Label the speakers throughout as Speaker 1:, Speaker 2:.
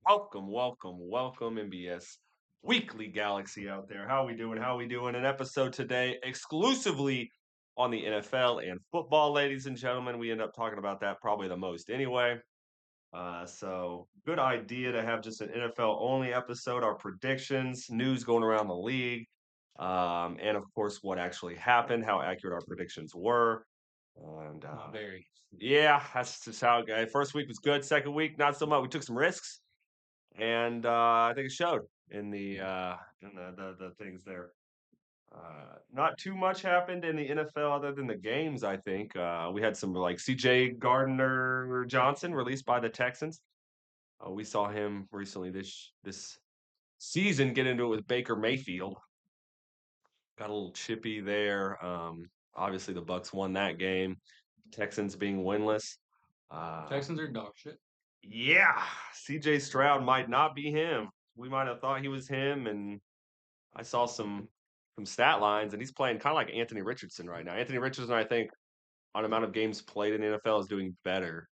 Speaker 1: Welcome, MBS Weekly Galaxy out there. How we doing? How we doing? An episode today exclusively on the NFL and football, ladies and gentlemen. We end up talking about that probably the most anyway. So good idea to have just an NFL only episode. Our predictions, news going around the league, and of course what actually happened, how accurate our predictions were. And
Speaker 2: Not very.
Speaker 1: yeah, that's just how it goes. First week was good. Second week, not so much. We took some risks and I think it showed in the things there. Not too much happened in the NFL other than the games. I think we had some like C.J. Gardner Johnson released by the Texans. We saw him recently this season get into it with Baker Mayfield. Got a little chippy there. Obviously, the Bucks won that game. Texans being winless.
Speaker 2: Texans are dog shit.
Speaker 1: Yeah, C.J. Stroud might not be him. We might have thought he was him, and I saw some stat lines, and he's playing kind of like Anthony Richardson right now. Anthony Richardson, I think, on amount of games played in the NFL, is doing better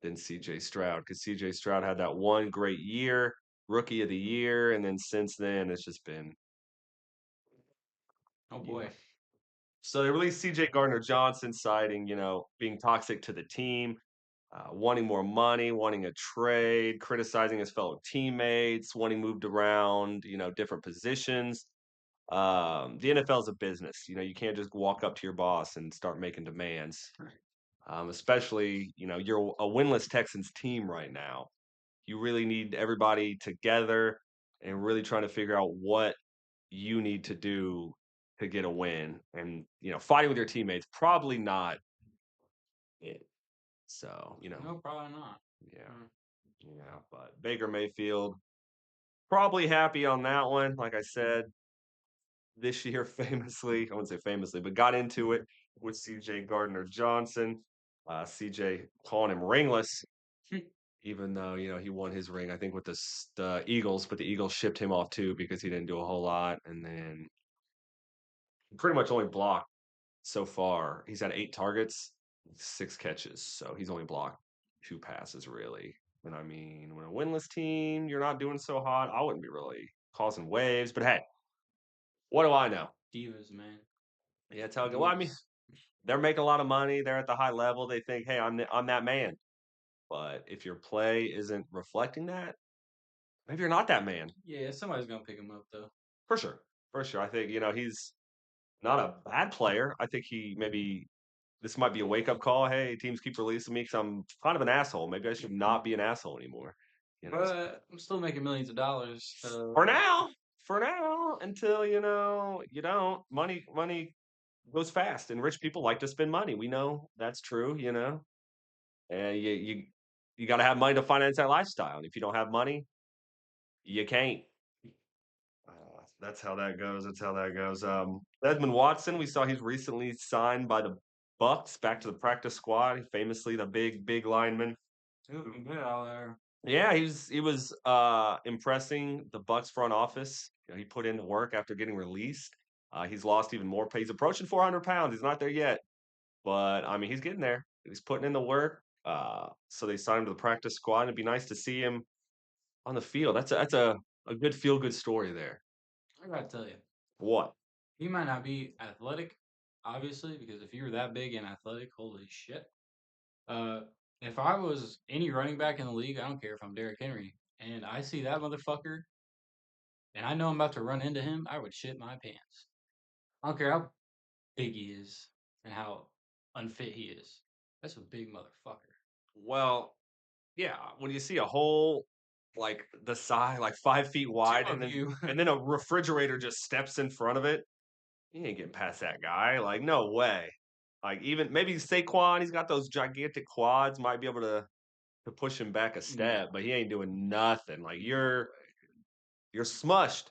Speaker 1: than C.J. Stroud because C.J. Stroud had that one great year, rookie of the year, and then since then it's just been,
Speaker 2: Oh
Speaker 1: you know.
Speaker 2: boy.
Speaker 1: So they released C.J. Gardner Johnson, citing being toxic to the team, wanting more money, wanting a trade, criticizing his fellow teammates, wanting moved around, different positions. The NFL is a business. You can't just walk up to your boss and start making demands. Especially, you're a winless Texans team right now. You really need everybody together and really trying to figure out what you need to do to get a win. And, fighting with your teammates, probably not it. So,
Speaker 2: No, probably not.
Speaker 1: yeah,
Speaker 2: Mm.
Speaker 1: yeah. But Baker Mayfield, probably happy on that one. Like I said, this year famously, I wouldn't say famously, but got into it with CJ Gardner Johnson. CJ calling him ringless, even though he won his ring, I think with the Eagles, but the Eagles shipped him off too because he didn't do a whole lot, and then pretty much only blocked so far. He's had 8 targets, 6 catches, so he's only blocked 2 passes really. And I mean, when a winless team, you're not doing so hot. I wouldn't be really causing waves, but hey, what do I know?
Speaker 2: Divas, man.
Speaker 1: Yeah, tell you. Well, I mean,
Speaker 2: Divas.
Speaker 1: they're making a lot of money. They're at the high level. They think, hey, I'm that man. But if your play isn't reflecting that, maybe you're not that man.
Speaker 2: Yeah, somebody's gonna pick him up though.
Speaker 1: For sure. For sure. I think, he's not a bad player. I think he maybe this might be a wake up call. Hey, teams keep releasing me because I'm kind of an asshole. Maybe I should not be an asshole anymore. So
Speaker 2: But I'm still making millions of dollars.
Speaker 1: for now, until you don't. Money goes fast, and rich people like to spend money. We know that's true. And you got to have money to finance that lifestyle. And if you don't have money, you can't. That's how that goes. That's how that goes. Desmond Watson, we saw he's recently signed by the Bucks back to the practice squad. Famously, the big lineman.
Speaker 2: Looking good out there.
Speaker 1: Yeah, he was impressing the Bucks front office. He put in the work after getting released. He's lost even more. He's approaching 400 pounds. He's not there yet, but I mean, he's getting there. He's putting in the work. So they signed him to the practice squad. It'd be nice to see him on the field. That's a good feel good story there.
Speaker 2: I gotta tell you,
Speaker 1: What?
Speaker 2: he might not be athletic, obviously, because if you were that big and athletic, holy shit. Uh, if I was any running back in the league, I don't care if I'm Derrick Henry, and I see that motherfucker, and I know I'm about to run into him, I would shit my pants. I don't care how big he is and how unfit he is. That's a big motherfucker.
Speaker 1: Well, yeah. When you see a hole like the size, like 5 feet
Speaker 2: Two
Speaker 1: wide,
Speaker 2: of you.
Speaker 1: and then a refrigerator just steps in front of it, you ain't getting past that guy. Like, no way. Like, even maybe Saquon, he's got those gigantic quads, might be able to push him back a
Speaker 2: No,
Speaker 1: step, but he ain't doing nothing. Like,
Speaker 2: no
Speaker 1: you're
Speaker 2: way.
Speaker 1: you're smushed.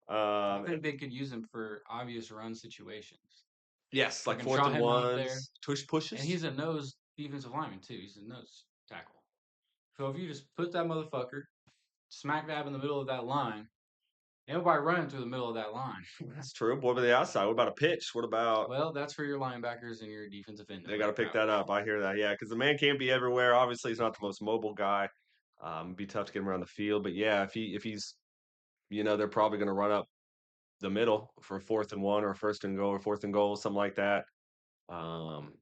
Speaker 2: I
Speaker 1: Um,
Speaker 2: think they could use him for obvious run situations.
Speaker 1: yes, like
Speaker 2: Fucking
Speaker 1: fourth
Speaker 2: draw
Speaker 1: and
Speaker 2: him out there.
Speaker 1: ones, tush
Speaker 2: And
Speaker 1: pushes.
Speaker 2: he's a nose defensive lineman, too. He's a nose tackle. So if you just put that motherfucker smack dab in the middle of that line, ain't nobody running through the middle of that line.
Speaker 1: That's true. Boy, to the outside. What about a pitch? What about
Speaker 2: Well, that's for your linebackers and your defensive end to
Speaker 1: they got to
Speaker 2: work
Speaker 1: pick
Speaker 2: out.
Speaker 1: that up? I hear that. Yeah, because the man can't be everywhere. Obviously, he's not the most mobile guy. Be tough to get him around the field, but yeah, if he's they're probably going to run up the middle for 4th and 1 or 1st and goal or 4th and goal, something like that. Um,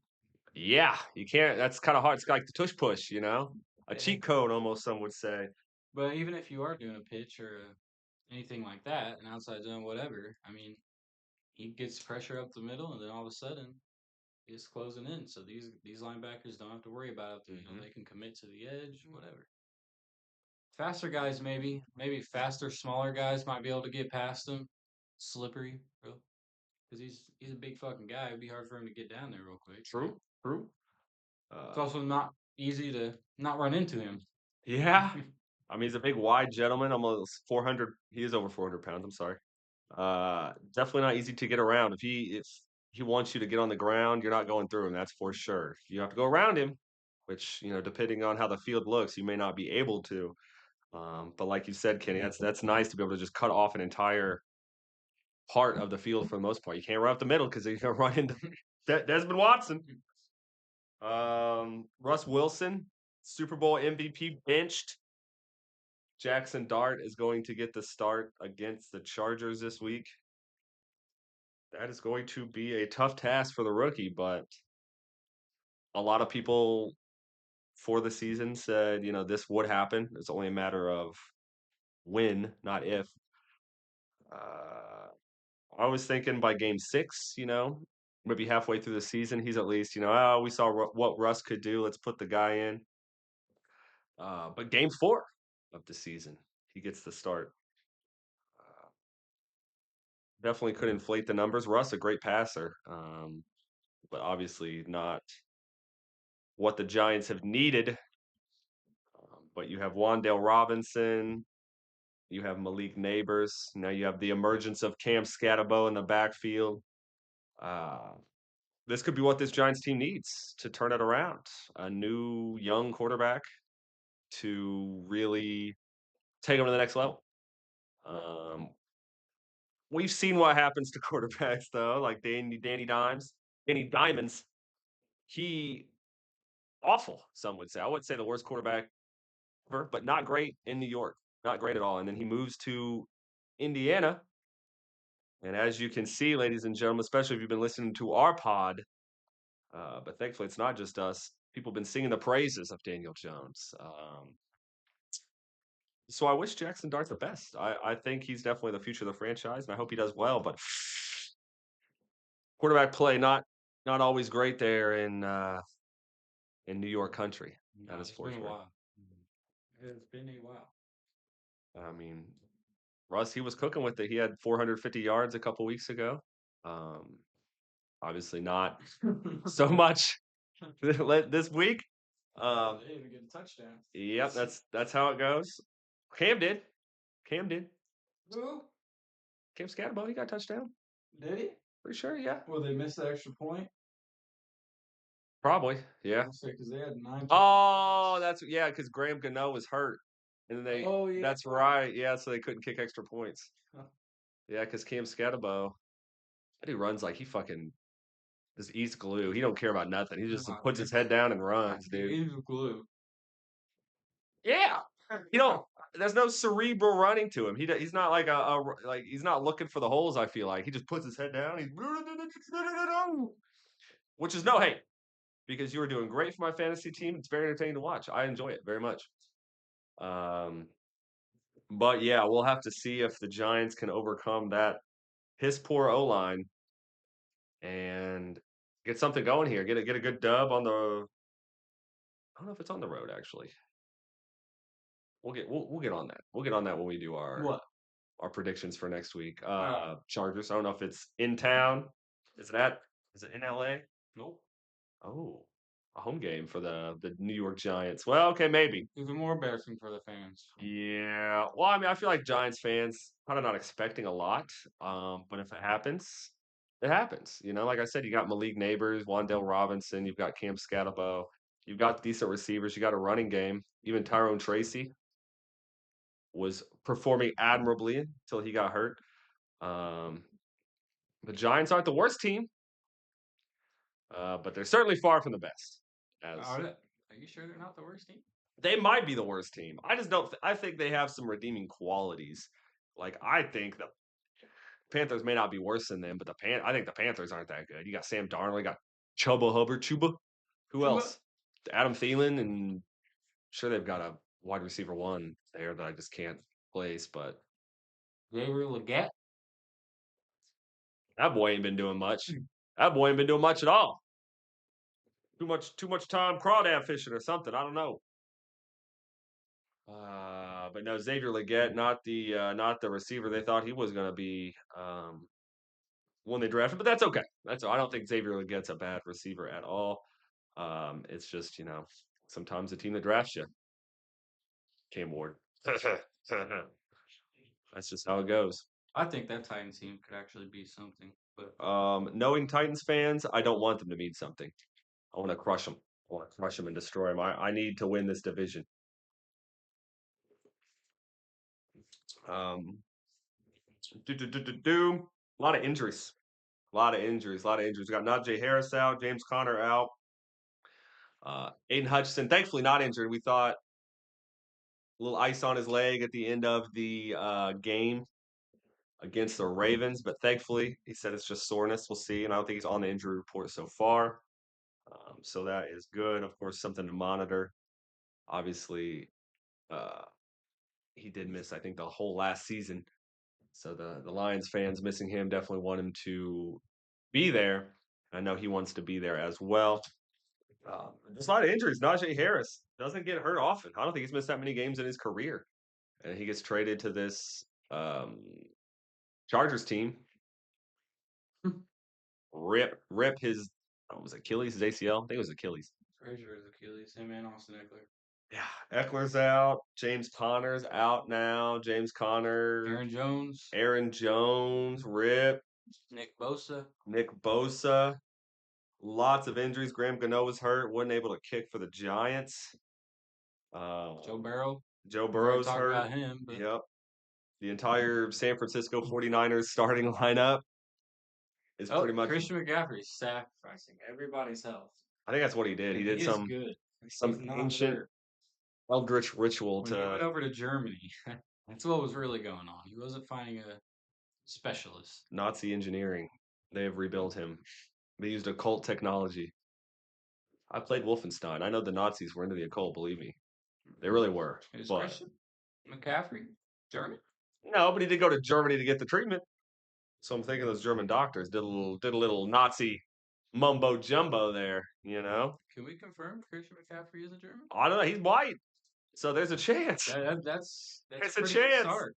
Speaker 1: yeah, you can't. That's kind of hard. It's like the tush push, a cheat code almost. Some would say.
Speaker 2: But even if you are doing a pitch or anything like that, an outside zone, whatever, I mean, he gets pressure up the middle, and then all of a sudden, he's closing in. So these linebackers don't have to worry about up the middle.
Speaker 1: Hmm.
Speaker 2: They can commit to the edge, whatever. Faster guys, maybe faster, smaller guys might be able to get past him. Slippery, bro, because he's a big fucking guy. It'd be hard for him to get down there real quick.
Speaker 1: True, true.
Speaker 2: It's
Speaker 1: Uh,
Speaker 2: also not easy to not run into him.
Speaker 1: yeah, I mean he's a big, wide gentleman. Almost 400. He is over 400 pounds. I'm sorry. Definitely not easy to get around. If he wants you to get on the ground, you're not going through him. That's for sure. You have to go around him, which depending on how the field looks, you may not be able to. But like you said, Kenny, that's nice to be able to just cut off an entire part of the field for the most part. You can't run up the middle because you're gonna run into Desmond Watson. Russ Wilson, Super Bowl MVP, benched. Jackson Dart is going to get the start against the Chargers this week. That is going to be a tough task for the rookie, but a lot of people for the season said, this would happen. It's only a matter of when, not if. Uh, I was thinking by game 6, maybe halfway through the season, he's at least, oh, we saw what Russ could do. Let's put the guy in. But game 4 of the season, he gets the start. Uh, Definitely could inflate the numbers. Russ, a great passer, but obviously not what the Giants have needed. But you have Wandale Robinson, you have Malik Neighbors. Now you have the emergence of Cam Scatabo in the backfield. Uh, this could be what this Giants team needs to turn it around. A new young quarterback to really take them to the next level. Um, we've seen what happens to quarterbacks though, like Danny Diamonds. He awful, some would say. I wouldn't say the worst quarterback ever, but not great in New York. Not great at all. And then he moves to Indiana. And as you can see, ladies and gentlemen, especially if you've been listening to our pod, but thankfully it's not just us. People have been singing the praises of Daniel Jones. So I wish Jackson Dart the best. I think he's definitely the future of the franchise, and I hope he does well. But quarterback play not always great there in New York country.
Speaker 2: No,
Speaker 1: That is
Speaker 2: it's
Speaker 1: for
Speaker 2: been a
Speaker 1: sure.
Speaker 2: while. It's been a while.
Speaker 1: I mean, Russ, he was cooking with it. He had 450 yards a couple weeks ago. Um, Obviously not so much this week.
Speaker 2: Oh,
Speaker 1: Um,
Speaker 2: they didn't even get a touchdown.
Speaker 1: yep, that's how it goes. Cam did. Cam did.
Speaker 2: Who?
Speaker 1: Cam Scatterbo, he got a touchdown.
Speaker 2: Did he?
Speaker 1: Pretty sure, yeah.
Speaker 2: Well, they missed the extra point.
Speaker 1: Probably, yeah.
Speaker 2: I'll say because they had 9.
Speaker 1: Oh, because Graham Gano was hurt. And then
Speaker 2: Oh yeah.
Speaker 1: that's right. Yeah, so they couldn't kick extra points. Yeah, because Cam Scatterbo, that dude runs like he fucking just eats glue. He don't care about nothing. He just puts his head down and runs, dude.
Speaker 2: He's glue.
Speaker 1: Yeah. You know, there's no cerebral running to him. He's not like like he's not looking for the holes. I feel like he just puts his head down. Which is no hate because you were doing great for my fantasy team. It's very entertaining to watch. I enjoy it very much. Um, but yeah, we'll have to see if the Giants can overcome that his poor O line and get something going here. Get a good dub on the. I don't know if it's on the road actually. We'll get on that. We'll get on that when we do
Speaker 2: What?
Speaker 1: our predictions for next week.
Speaker 2: All right.
Speaker 1: Chargers. I don't know if it's in town. Is it in LA?
Speaker 2: Nope.
Speaker 1: Oh, a home game for the New York Giants. Well, okay, maybe.
Speaker 2: Even more embarrassing for the fans.
Speaker 1: Yeah. Well, I mean, I feel like Giants fans kind of not expecting a lot. But if it happens, it happens. Like I said, you got Malik Neighbors, Wandale Robinson, you've got Cam Scatabo, you've got decent receivers, you got a running game. Even Tyrone Tracy was performing admirably until he got hurt. Um, the Giants aren't the worst team, but they're certainly far from the best. As
Speaker 2: Are you sure they're not the worst team?
Speaker 1: They might be the worst team. I just don't. I think they have some redeeming qualities. Like I think the Panthers may not be worse than them, but I think the Panthers aren't that good. You got Sam Darnold, you got Chuba Hubbard, Chuba. Who
Speaker 2: Chuba,
Speaker 1: else? Adam Thielen, and sure they've got a wide receiver one there that I just can't place. But
Speaker 2: Xavier Leggett.
Speaker 1: that boy ain't been doing much. That boy ain't been doing much at all. Too much time crawdad fishing or something. I don't know. But no, Xavier Leggett, not the receiver they thought he was going to be when they drafted. But that's okay. I don't think Xavier Leggett's a bad receiver at all. It's just sometimes the team that drafts you, Cam Ward. That's just how it goes.
Speaker 2: I think that Titans team could actually be something, but
Speaker 1: Knowing Titans fans, I don't want them to mean something. I want to crush them. I want to crush them and destroy them. I need to win this division. Um, A lot of injuries. A lot of injuries. A lot of injuries. We got Najee Harris out, James Conner out, Aiden Hutchinson, thankfully not injured. We thought a little ice on his leg at the end of the game against the Ravens, but thankfully he said it's just soreness. We'll see, and I don't think he's on the injury report so far. So that is good. Of course, something to monitor. Obviously, uh, he did miss, I think, the whole last season. So the Lions fans missing him definitely want him to be there. I know he wants to be there as well. There's a lot of injuries. Najee Harris doesn't get hurt often. I don't think he's missed that many games in his career, and he gets traded to this Chargers team. Rip his was Achilles, his ACL. I think it was Achilles.
Speaker 2: Frazier is Achilles. Him and Austin Eckler.
Speaker 1: Yeah, Eckler's out. James Conner's out now. James Conner,
Speaker 2: Aaron Jones,
Speaker 1: Aaron Jones, Rip,
Speaker 2: Nick Bosa,
Speaker 1: Nick Bosa. Lots of injuries. Graham Gano was hurt. Wasn't able to kick for the Giants.
Speaker 2: Joe Burrow.
Speaker 1: Joe
Speaker 2: We've already
Speaker 1: Burrow's
Speaker 2: talked
Speaker 1: hurt.
Speaker 2: about him, but
Speaker 1: Yep. The entire San Francisco 49ers starting lineup is
Speaker 2: oh,
Speaker 1: pretty much.
Speaker 2: Christian McCaffrey's sacrificing everybody's health.
Speaker 1: I think that's what he did. He
Speaker 2: And
Speaker 1: did
Speaker 2: he is good. He's
Speaker 1: some
Speaker 2: not
Speaker 1: ancient
Speaker 2: hurt.
Speaker 1: eldritch ritual
Speaker 2: When he
Speaker 1: to
Speaker 2: went over to Germany, that's what was really going on. He wasn't finding a specialist.
Speaker 1: Nazi engineering. They have rebuilt him. They used occult technology. I played Wolfenstein. I know the Nazis were into the occult, believe me. They really were.
Speaker 2: Is
Speaker 1: But
Speaker 2: Christian McCaffrey German?
Speaker 1: no, but he did go to Germany to get the treatment. So I'm thinking those German doctors did a little Nazi mumbo jumbo there.
Speaker 2: Can we confirm Christian McCaffrey is a German?
Speaker 1: I don't know. He's white. So there's a chance.
Speaker 2: That's
Speaker 1: There's a
Speaker 2: pretty good
Speaker 1: chance.
Speaker 2: start.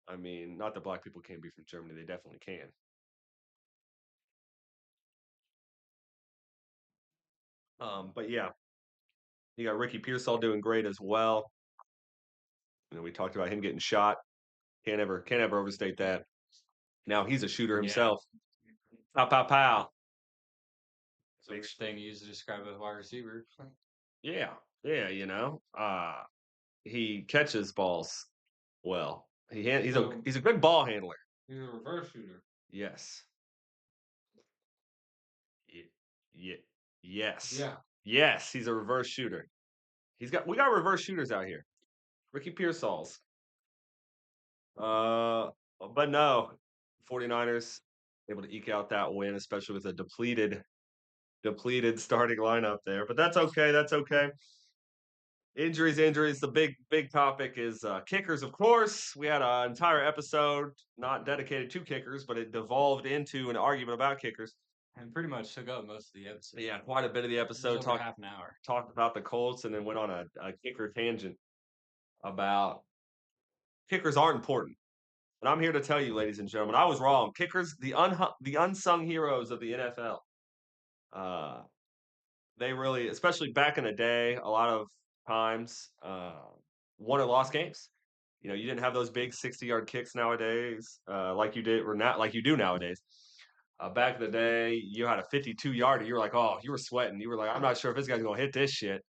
Speaker 1: I mean, not that black people can't be from Germany. They definitely can. But yeah, you got Ricky Pearsall doing great as well. We talked about him getting shot. Can't ever overstate that. Now he's a shooter
Speaker 2: Yeah.
Speaker 1: himself. Pow pow pow.
Speaker 2: It's a weird thing to use to describe a wide receiver.
Speaker 1: Yeah, yeah. He catches balls well. He's a good ball handler.
Speaker 2: He's a reverse shooter.
Speaker 1: Yes. Yeah. Yes.
Speaker 2: Yeah.
Speaker 1: Yes. He's a reverse shooter. We got reverse shooters out here. Ricky Pearsall's. Uh, but no, 49ers able to eke out that win, especially with a depleted starting lineup there. But that's okay. That's okay. Injuries. The big topic is kickers, of course. We had an entire episode not dedicated to kickers, but it devolved into an argument about kickers.
Speaker 2: And pretty much took up most of the episode.
Speaker 1: Yeah, quite a bit of the
Speaker 2: It was
Speaker 1: episode
Speaker 2: over half an hour.
Speaker 1: talked about the Colts and then went on a kicker tangent about kickers aren't important. And I'm here to tell you, ladies and gentlemen, I was wrong. Kickers, the unsung heroes of the NFL. Uh, they really, especially back in the day, a lot of times won or lost games. You didn't have those big 60-yard kicks nowadays, like you did or not like you do nowadays. Back in the day, you had a 52-yarder. You were like, oh, you were sweating. You were like, I'm not sure if this guy's gonna hit this shit.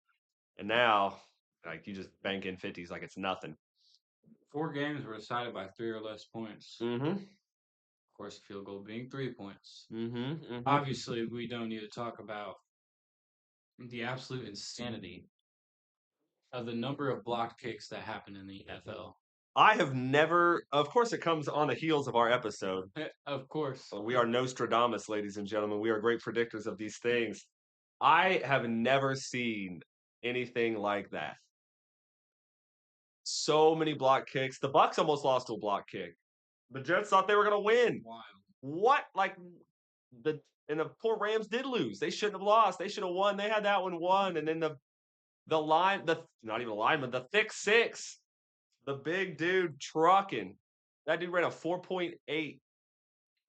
Speaker 1: And now, like, you just bank in 50s like it's nothing.
Speaker 2: 4 games were decided by 3 or less points.
Speaker 1: Mm-hmm.
Speaker 2: Of course, field goal being 3 points.
Speaker 1: Mm-hmm. Mm-hmm.
Speaker 2: Obviously, we don't need to talk about the absolute insanity of the number of blocked kicks that happen in the NFL.
Speaker 1: I have never, of course, it comes on the heels of our episode.
Speaker 2: Of course.
Speaker 1: We are Nostradamus, ladies and gentlemen. We are great predictors of these things. I have never seen anything like that. So many block kicks. The Bucks almost lost to a block kick. The Jets thought they were going to win.
Speaker 2: Wild.
Speaker 1: What? Like the and the poor Rams did lose. They shouldn't have lost. They should have won. They had that one won, and then the line, the not even a lineman, the thick six, the big dude trucking. That dude ran a 4.8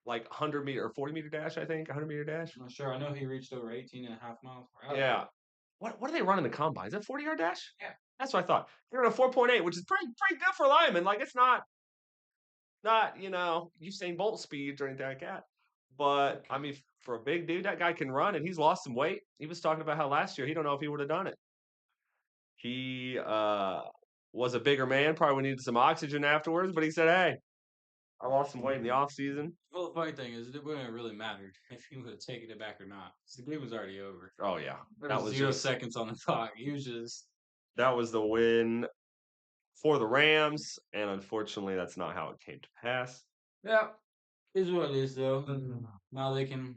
Speaker 1: like 100-meter or 40-meter dash, I think, 100-meter dash.
Speaker 2: I'm not sure. I know he reached over 18.5 miles per hour.
Speaker 1: Yeah. What do they run in the combine? Is that 40-yard dash?
Speaker 2: Yeah.
Speaker 1: That's what I thought. They ran a 4.8, which is pretty good for linemen. Like it's not Usain Bolt speeds or anything like that. But I mean, for a big dude, that guy can run, and he's lost some weight. He was talking about how last year he don't know if he would have done it. He was a bigger man, probably needed some oxygen afterwards, but he said, "Hey, I lost some weight in the off season."
Speaker 2: Well, the funny thing is, it wouldn't have really mattered if he would have taken it back or not. The game was already over.
Speaker 1: Oh yeah,
Speaker 2: There was 0 seconds on the clock. He was just
Speaker 1: that was the win for the Rams, and unfortunately, that's not how it came to pass.
Speaker 2: yeah. Is what it is though. Now they can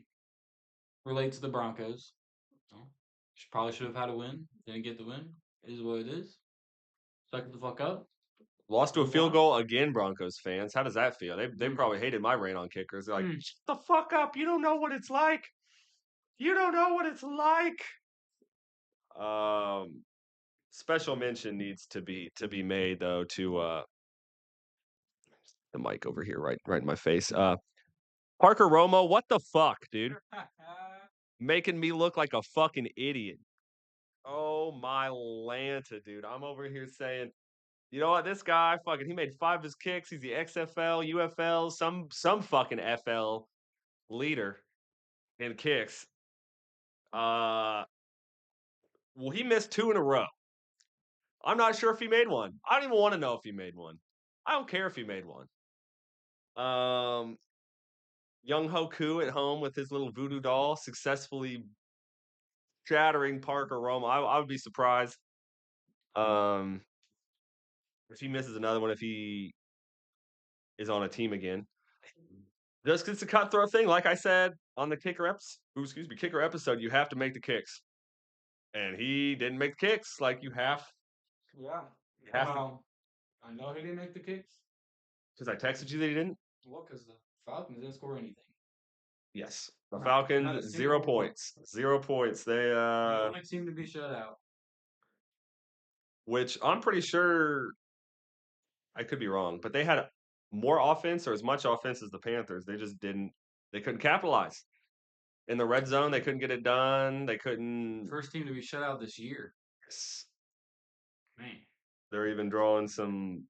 Speaker 2: relate to the Broncos. Well, probably should have had a win. Didn't get the win. It is what it is. Suck it the fuck up.
Speaker 1: Lost to a
Speaker 2: Move
Speaker 1: field
Speaker 2: on.
Speaker 1: goal again, Broncos fans. How does that feel? They
Speaker 2: Mm.
Speaker 1: probably hated my reign on kickers. They're like,
Speaker 2: Mm.
Speaker 1: "Shut the fuck up! You don't know what it's like. You don't know what it's like." Special mention needs to be made though to the mic over here, right in my face. Parker Romo, what the fuck, dude? Making me look like a fucking idiot. Oh my Lanta, dude. I'm over here saying, you know what? This guy fucking he made 5 of his kicks. He's the XFL, UFL, some fucking FL leader in kicks. Well, he missed 2 in a row. I'm not sure if he made one. I don't even want to know if he made one. I don't care if he made one. Young Hoku at home with his little voodoo doll successfully shattering Parker Romo. I would be surprised um, if he misses another one if he is on a team again. Just 'cause it's a cutthroat thing. Like I said on the kicker episode, you have to make the kicks. And he didn't make the kicks. Like you have
Speaker 2: Yeah.
Speaker 1: to.
Speaker 2: I know he didn't make the kicks.
Speaker 1: Because I texted you that he didn't?
Speaker 2: Well, because the Falcons didn't score anything.
Speaker 1: Yes. The
Speaker 2: Not a
Speaker 1: Falcons, 0
Speaker 2: single one.
Speaker 1: points. 0 points. They
Speaker 2: The only team to be shut out.
Speaker 1: which I'm pretty sure I could be wrong, but they had more offense or as much offense as the Panthers. They couldn't capitalize. In the red zone, they couldn't get it done. They couldn't.
Speaker 2: First team to be shut out this year. Man.
Speaker 1: They're even drawing some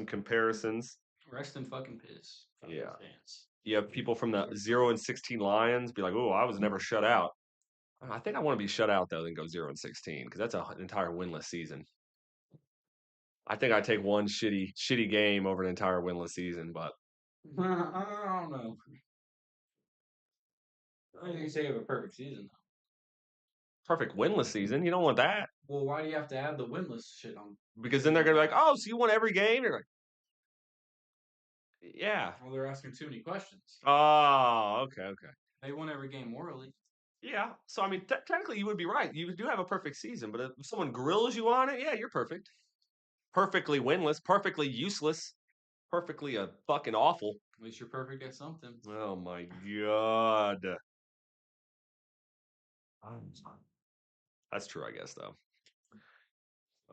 Speaker 1: comparisons.
Speaker 2: Rest in fucking piss.
Speaker 1: Yeah.
Speaker 2: Fans.
Speaker 1: You have people from the 0-16 Lions be like, "Oh, I was never shut out." I think I want to be shut out though than go 0-16 because that's an entire winless season. I think I take one shitty game over an entire winless season, but
Speaker 2: I don't know. I think you say you have a perfect season though.
Speaker 1: perfect winless season. You don't want that
Speaker 2: Well, why do you have to add the winless shit on?
Speaker 1: because then they're gonna be like, "Oh, so you won every game?" You're like, "Yeah."
Speaker 2: Well, they're asking too many questions.
Speaker 1: Oh, okay.
Speaker 2: They won every game morally.
Speaker 1: Yeah. So I mean, technically, you would be right. You do have a perfect season, but if someone grills you on it, yeah, you're perfect. Perfectly winless, perfectly useless, perfectly fucking awful.
Speaker 2: At least you're perfect at something.
Speaker 1: Oh my god. That's true, I guess, though.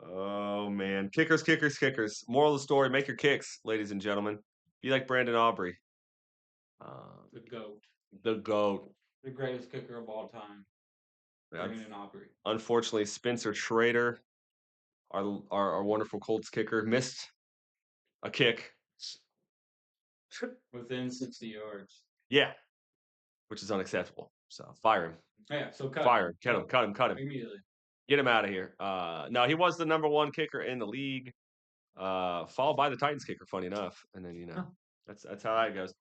Speaker 1: Oh man, kickers. Moral of the story: make your kicks, ladies and gentlemen. Be like Brandon Aubrey,
Speaker 2: The GOAT.
Speaker 1: the goat.
Speaker 2: The greatest kicker of all time. Brandon Aubrey.
Speaker 1: Unfortunately, Spencer Trader, our wonderful Colts kicker, missed a kick.
Speaker 2: Within 60 yards.
Speaker 1: Yeah, which is unacceptable. So fire him.
Speaker 2: Yeah, so cut
Speaker 1: Fire
Speaker 2: him.
Speaker 1: him. Cut him.
Speaker 2: Immediately.
Speaker 1: Get him out of here. No, he was the number 1 kicker in the league, followed by the Titans kicker, funny enough. And then, that's how that goes.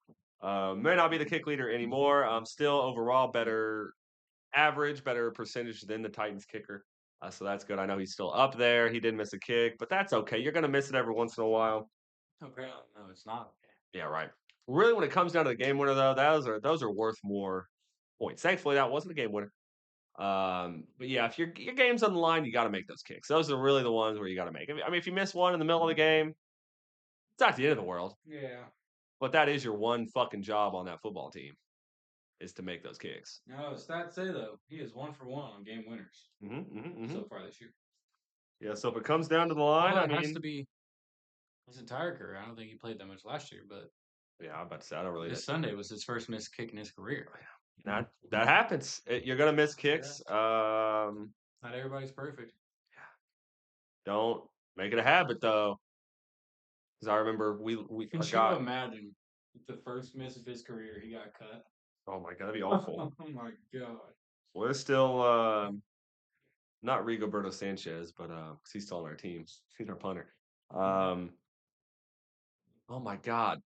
Speaker 1: May not be the kick leader anymore. Still overall better average, better percentage than the Titans kicker. So that's good. I know he's still up there. He did miss a kick, but that's okay. You're gonna miss it every once in a while.
Speaker 2: Apparently, no, it's not okay.
Speaker 1: Yeah, right. Really, when it comes down to the game winner, though, those are worth more points. Thankfully, that wasn't a game winner. But yeah, if your game's on the line, you got to make those kicks. Those are really the ones where you got to make. I mean, if you miss one in the middle of the game, it's not the end of the world.
Speaker 2: Yeah.
Speaker 1: But that is your one fucking job on that football team is to make those kicks.
Speaker 2: No, stats say though he is 1 for 1 on game winners so far this year.
Speaker 1: Yeah. So if it comes down to the
Speaker 2: Well,
Speaker 1: line, I
Speaker 2: that has
Speaker 1: mean,
Speaker 2: to be his entire career. I don't think he played that much last year, but
Speaker 1: yeah, I'm about to say I don't really.
Speaker 2: this Sunday was his first missed kick in his career.
Speaker 1: That happens. You're gonna miss
Speaker 2: Yeah.
Speaker 1: kicks.
Speaker 2: Not everybody's perfect.
Speaker 1: Don't make it a habit though, because I remember we
Speaker 2: Could you
Speaker 1: got.
Speaker 2: imagine if the first miss of his career he got cut?
Speaker 1: Oh my god, that'd be awful.
Speaker 2: Oh my god.
Speaker 1: We're still not Rigoberto Sanchez, but 'cause he's still on our team. He's our punter. Um, oh my god,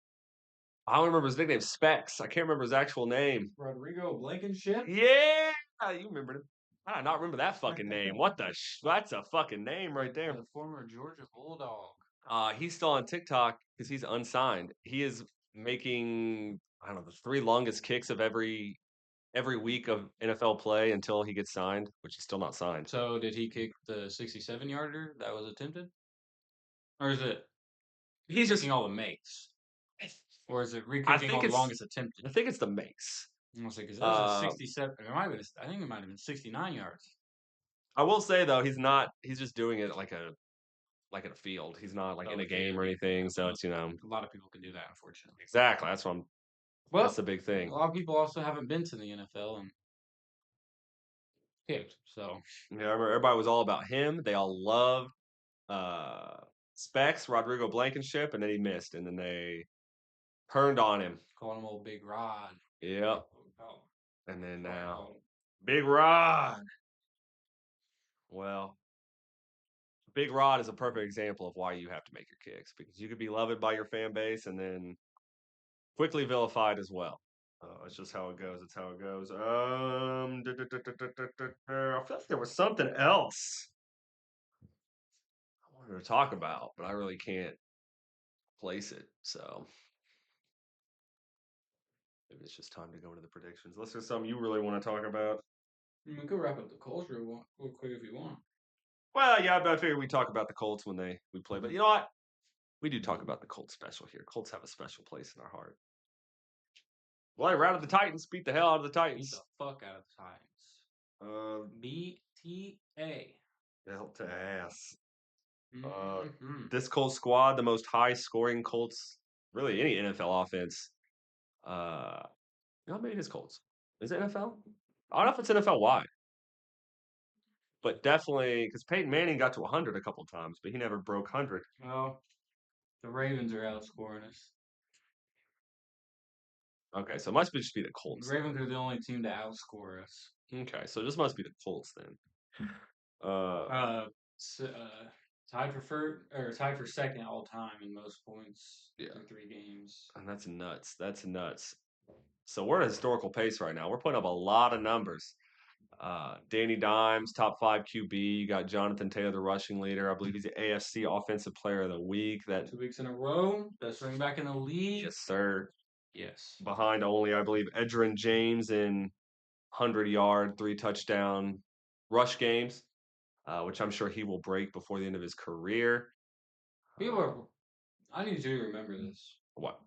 Speaker 1: I don't remember his nickname. Specs. I can't remember his actual name.
Speaker 2: Rodrigo Blankenship?
Speaker 1: Yeah, you remember him. I did not remember that fucking name. What the? That's a fucking name right there.
Speaker 2: The former Georgia Bulldog.
Speaker 1: He's still on TikTok because he's unsigned. He is making I don't know the three longest kicks of every week of NFL play until he gets signed, which he's still not signed.
Speaker 2: So did he kick the 67-yarder that was attempted? Or is it
Speaker 1: He's just
Speaker 2: kicking all the makes? Or is it
Speaker 1: I
Speaker 2: re-kicking all
Speaker 1: think
Speaker 2: the
Speaker 1: it's
Speaker 2: longest attempted?
Speaker 1: I think it's the makes.
Speaker 2: I was like, because that was a
Speaker 1: Uh,
Speaker 2: 67. It might have been. I think it might have been 69 yards.
Speaker 1: I will say though, he's not. He's just doing it like in a field. He's not like in a
Speaker 2: Okay, yeah,
Speaker 1: game or anything. So it's
Speaker 2: a lot of people can do that, unfortunately.
Speaker 1: exactly that's
Speaker 2: Well,
Speaker 1: the big
Speaker 2: a
Speaker 1: thing.
Speaker 2: lot of people also haven't been to the NFL and kicked. So
Speaker 1: Yeah, I remember everybody was all about him. They all loved uh Specs, Rodrigo Blankenship, and then he missed, and then they turned on him.
Speaker 2: calling him old Big Rod.
Speaker 1: Yep.
Speaker 2: Oh,
Speaker 1: And then
Speaker 2: that's what I
Speaker 1: now
Speaker 2: call him.
Speaker 1: Big Rod. Well, Big Rod is a perfect example of why you have to make your kicks because you could be loved by your fan base and then quickly vilified as well. It's just how it goes. It's how it goes. I feel like there was something else I wanted to talk about, but I really can't place it. So maybe it's just time to go into the predictions. Unless there's something you really want to talk about.
Speaker 2: We could wrap up the Colts real quick if you want.
Speaker 1: Well, yeah, but I figured we talk about the Colts when we play. But you know what? We do talk about the Colts special here. Colts have a special place in our heart. Well, they routed the Titans, beat the hell out of the
Speaker 2: Beat
Speaker 1: Titans.
Speaker 2: the fuck out of the Titans. BTA.
Speaker 1: Hell to ass.
Speaker 2: Mm-hmm.
Speaker 1: This Colts squad, the most high scoring Colts, really any NFL offense. No, maybe it is Colts. Is it NFL? I don't know if it's NFL wide, but definitely because Peyton Manning got to 100 a couple times, but he never broke 100.
Speaker 2: Well, the Ravens are outscoring us.
Speaker 1: Okay, so it must just be the
Speaker 2: The
Speaker 1: Colts.
Speaker 2: Ravens are the only team to outscore us.
Speaker 1: Okay, so this must be the Colts then.
Speaker 2: Tied for second all time in most points
Speaker 1: Yeah,
Speaker 2: through 3 games.
Speaker 1: and that's nuts. That's nuts. So we're at a historical pace right now. We're putting up a lot of numbers. Danny Dimes, top 5 QB. You got Jonathan Taylor, the rushing leader. I believe he's the AFC Offensive Player of the Week. That
Speaker 2: 2 weeks in a row, best running back in the league.
Speaker 1: yes, sir.
Speaker 2: Yes.
Speaker 1: Behind only, I believe, Edgerrin James in 100-yard, 3 touchdown rush games, which I'm sure he will break before the end of his career.
Speaker 2: People are. I need you to remember this.
Speaker 1: What?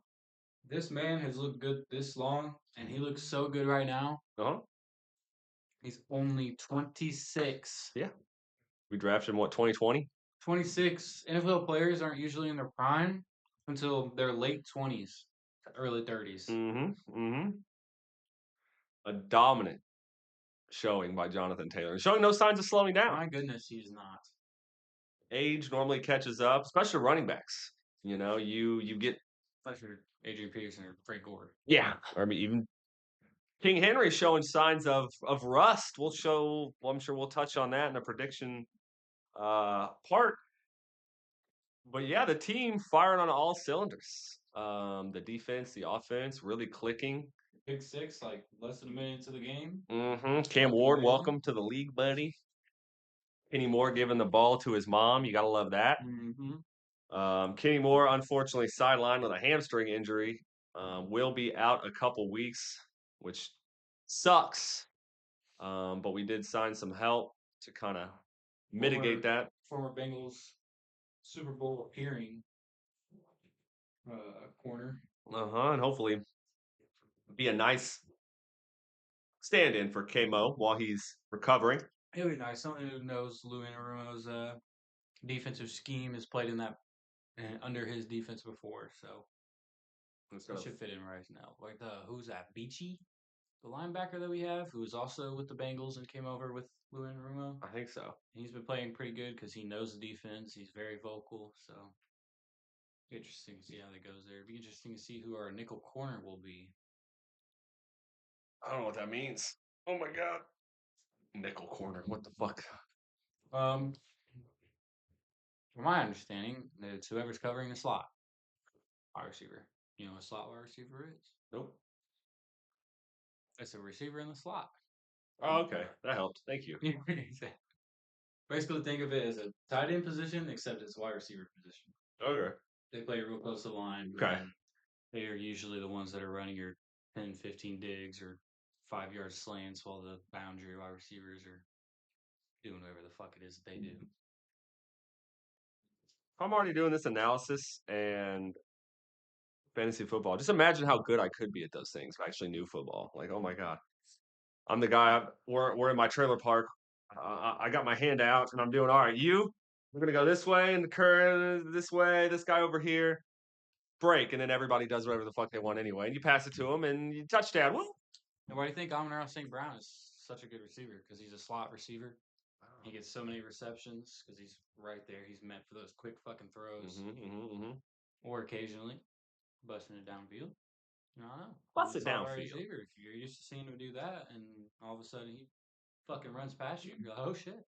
Speaker 2: This man has looked good this long, and he looks so good right now.
Speaker 1: Uh-huh.
Speaker 2: He's only 26.
Speaker 1: Yeah. We drafted him, what, 2020?
Speaker 2: 26 NFL players aren't usually in their prime until their late 20s, early 30s.
Speaker 1: Mm-hmm. Mm-hmm. A dominant showing by Jonathan Taylor. Showing no signs of slowing down.
Speaker 2: My goodness, he's not.
Speaker 1: Age normally catches up, especially running backs. You know, you get
Speaker 2: Especially Adrian Peterson or Frank Gore.
Speaker 1: yeah. I mean, even King Henry showing signs of rust. We'll show. Well, I'm sure we'll touch on that in the prediction part. But yeah, the team firing on all cylinders. The defense, the offense, really clicking.
Speaker 2: Pick six, like less than a minute into the game.
Speaker 1: Mm-hmm. Cam Ward, welcome to the league, buddy. Kenny Moore giving the ball to his mom. You got to love that.
Speaker 2: Mm-hmm.
Speaker 1: Kenny Moore, unfortunately, sidelined with a hamstring injury. Will be out a couple weeks, which sucks. But we did sign some help to kind of mitigate
Speaker 2: Former
Speaker 1: that.
Speaker 2: former Bengals Super Bowl appearing corner.
Speaker 1: And hopefully be a nice stand-in for KMO while he's recovering.
Speaker 2: It'll be nice. Someone who knows Lou Anarumo's defensive scheme has played in that under his defense before, so it should fit in right now. Like who's that? Beachy, the linebacker that we have, who was also with the Bengals and came over with Lou Anarumo.
Speaker 1: I think so.
Speaker 2: He's been playing pretty good because he knows the defense. He's very vocal, so interesting to see how that goes there. It'd be interesting to see who our nickel corner will be.
Speaker 1: I don't know what that means. Oh my god. Nickel corner. What the fuck?
Speaker 2: Um, from my understanding, it's whoever's covering the slot wide receiver. You know what a slot wide receiver is?
Speaker 1: Nope.
Speaker 2: It's a receiver in the slot.
Speaker 1: Oh, okay. That helped. Thank you.
Speaker 2: Basically, think of it as a tight end position, except it's a wide receiver position.
Speaker 1: Okay.
Speaker 2: They play real close to the line.
Speaker 1: Okay.
Speaker 2: They are usually the ones that are running your 10, 15 digs or 5 yard slants while the boundary wide receivers are doing whatever the fuck it is that they do.
Speaker 1: I'm already doing this analysis and fantasy football. Just imagine how good I could be at those things if I actually knew football. Like, oh my god. I'm the guy. We're in my trailer park. I got my hand out and I'm doing all right. We're gonna go this way and the current this way. This guy over here. Break, and then everybody does whatever the fuck they want anyway. And you pass it to them, and you touchdown. Woo!
Speaker 2: And why do you think Amon-Ra St. Brown is such a good receiver? Because he's a slot receiver. He gets so many receptions because he's right there. He's meant for those quick fucking throws, or occasionally busting it downfield. I don't know.
Speaker 1: Bust
Speaker 2: He's
Speaker 1: it
Speaker 2: a slot wide
Speaker 1: downfield.
Speaker 2: receiver. If you're used to seeing him do that, and all of a sudden he fucking runs past you, you're like, oh shit.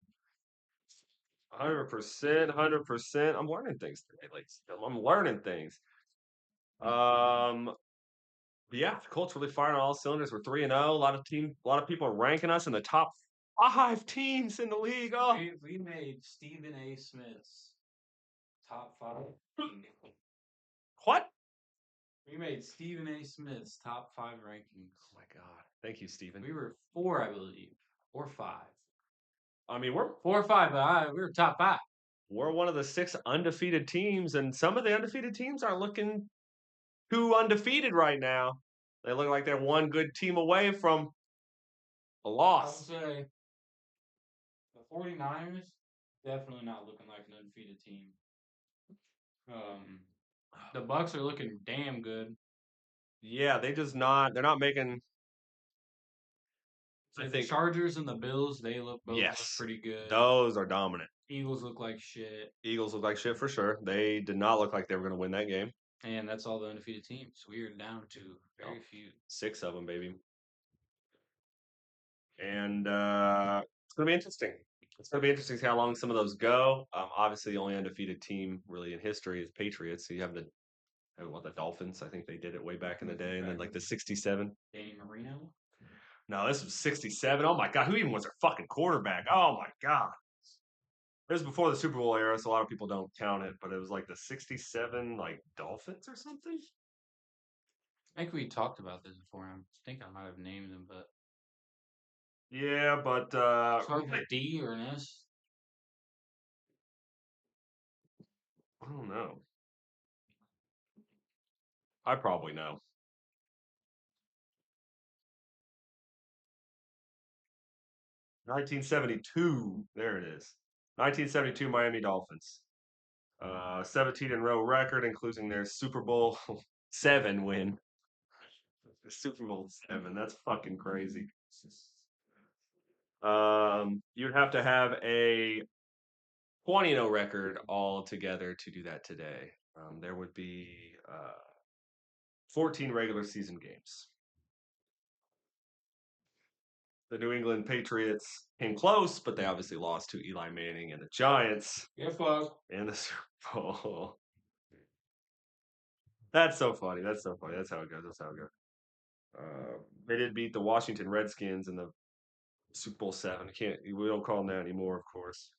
Speaker 1: 100%, 100%. I'm learning things today. Like, I'm learning things. Um, but yeah, the Colts really firing on all cylinders. We're 3-0. A lot of people are ranking us in the top 5 teams in the league. Oh,
Speaker 2: We made Stephen A. Smith's top 5.
Speaker 1: what?
Speaker 2: We made Stephen A. Smith's top 5 rankings.
Speaker 1: Oh my god! Thank you, Stephen.
Speaker 2: We were 4, I believe, or 5.
Speaker 1: I mean, we're
Speaker 2: 4 or 5, but we were top 5.
Speaker 1: we're one of the 6 undefeated teams, and some of the undefeated teams are looking too undefeated right now. They look like they're one good team away from a
Speaker 2: I would
Speaker 1: loss.
Speaker 2: say the 49ers definitely not looking like an undefeated team. The Bucks are looking damn good.
Speaker 1: Yeah, they're not making. I
Speaker 2: The
Speaker 1: think
Speaker 2: Chargers and the Bills, they look both look
Speaker 1: yes,
Speaker 2: pretty good.
Speaker 1: those are dominant.
Speaker 2: Eagles look like shit.
Speaker 1: Eagles look like shit for sure. They did not look like they were going to win that game.
Speaker 2: And that's all the undefeated teams. We are down to very few.
Speaker 1: 6 of them, baby. And it's going to be interesting. It's going to be interesting to see how long some of those go. Obviously, the only undefeated team really in history is Patriots. So you have the Dolphins. I think they did it way back in the day, and then like the '67.
Speaker 2: Danny Marino.
Speaker 1: No, this was '67. Oh my god, who even was their fucking quarterback? Oh my god. It was before the Super Bowl era, so a lot of people don't count it, but it was like the '67 like Dolphins or something.
Speaker 2: I think we talked about this before. I think I might have named them, but
Speaker 1: Yeah, but
Speaker 2: start with a D or an S.
Speaker 1: I don't know. I probably know. 1972. There it is. 1972 Miami Dolphins. 17 in row record, including their Super Bowl 7 win. Super Bowl 7. That's fucking crazy. You'd have to have a 20-0 record all together to do that today. There would be 14 regular season games. The New England Patriots came close, but they obviously lost to Eli Manning and the Giants
Speaker 2: Yes, close.
Speaker 1: in the Super Bowl. That's so funny. That's so funny. That's how it goes. That's how it goes. They did beat the Washington Redskins in the Super Bowl 7. We don't call them that anymore, of course.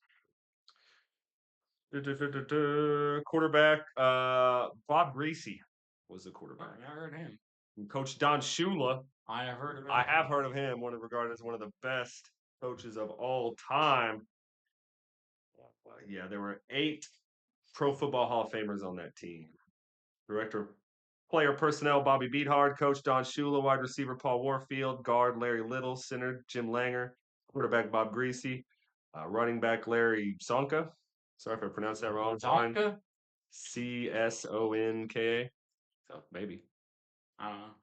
Speaker 1: Quarterback, Bob Greasy was the
Speaker 2: Oh,
Speaker 1: quarterback.
Speaker 2: I heard him.
Speaker 1: And Coach Don Shula,
Speaker 2: I have heard of
Speaker 1: I
Speaker 2: him.
Speaker 1: have heard of him, regarded as one of the best coaches of all time. Yeah, there were 8 Pro Football Hall of Famers on that team. Director of Player Personnel, Bobby Beathard. Coach Don Shula. Wide receiver, Paul Warfield. Guard, Larry Little. Center, Jim Langer. Quarterback, Bob Greasy. Running back, Larry Sonka. Sorry if I pronounced that wrong.
Speaker 2: Zonka?
Speaker 1: Csonka. So maybe.
Speaker 2: I don't know.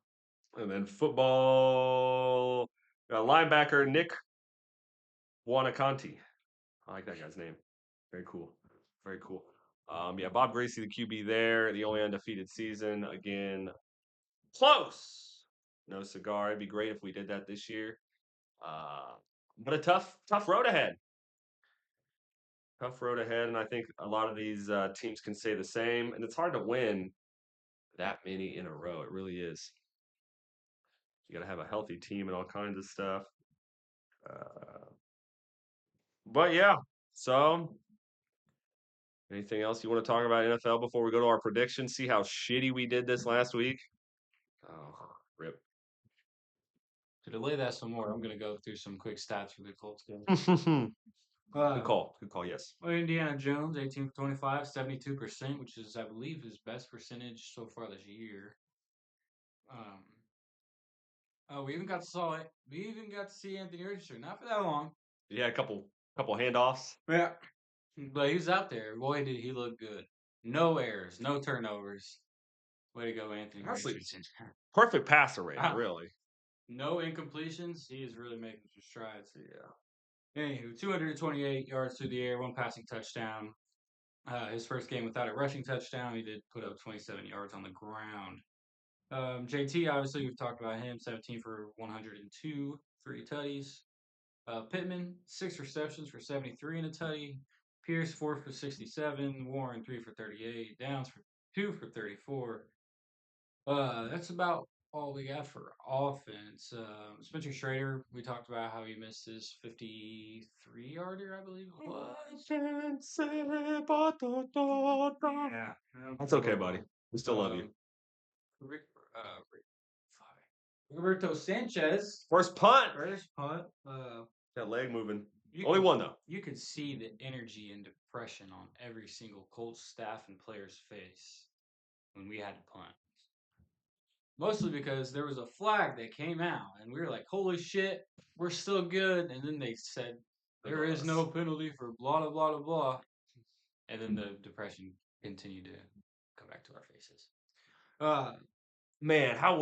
Speaker 1: And then football linebacker, Nick Wanakanti. I like that guy's name. Very cool. Very cool. Yeah, Bob Greasy, the QB there. The only undefeated season. Again, close. No cigar. It'd be great if we did that this year. But a tough road ahead. Tough road ahead, and I think a lot of these teams can say the same. And it's hard to win that many in a row. It really is. You got to have a healthy team and all kinds of stuff. But yeah, so anything else you want to talk about NFL before we go to our predictions? See how shitty we did this last week? Oh, rip.
Speaker 2: To delay that some more, I'm going to go through some quick stats for the Colts game.
Speaker 1: Good call. Good call, yes.
Speaker 2: Well, Indiana Jones, 18 for 25, 72%, which is, I believe, his best percentage so far this year. We even got to saw it. We even got to see Anthony Richardson. Not for that long.
Speaker 1: Yeah, a couple handoffs.
Speaker 2: Yeah. But he was out there. Boy, did he look good. No errors, no turnovers. Way to go, Anthony
Speaker 1: Honestly,
Speaker 2: Richardson.
Speaker 1: perfect passer rating, really.
Speaker 2: No incompletions. He is really making some strides.
Speaker 1: Yeah.
Speaker 2: Anywho, 228 yards through the air, 1 passing touchdown. His first game without a rushing touchdown. He did put up 27 yards on the ground. JT, obviously, we've talked about him. 17 for 102, 3 tutties. Pittman, 6 receptions for 73 and a tutty. Pierce, 4 for 67. Warren, 3 for 38. Downs, for 2 for 34. That's about all we got for offense. Spencer Schrader, we talked about how he missed his 53-yarder, I believe it was. Yeah.
Speaker 1: That's okay, buddy. We still love you.
Speaker 2: Rick, Rick, Roberto Sanchez.
Speaker 1: First punt.
Speaker 2: That
Speaker 1: leg moving. Only one, though.
Speaker 2: You could see the energy and depression on every single Colts staff and player's face when we had to punt. Mostly because there was a flag that came out, and we were like, holy shit, we're still good. And then they said, there is no penalty for blah, blah, blah, blah. And then the depression continued to come back to our faces.
Speaker 1: Man, how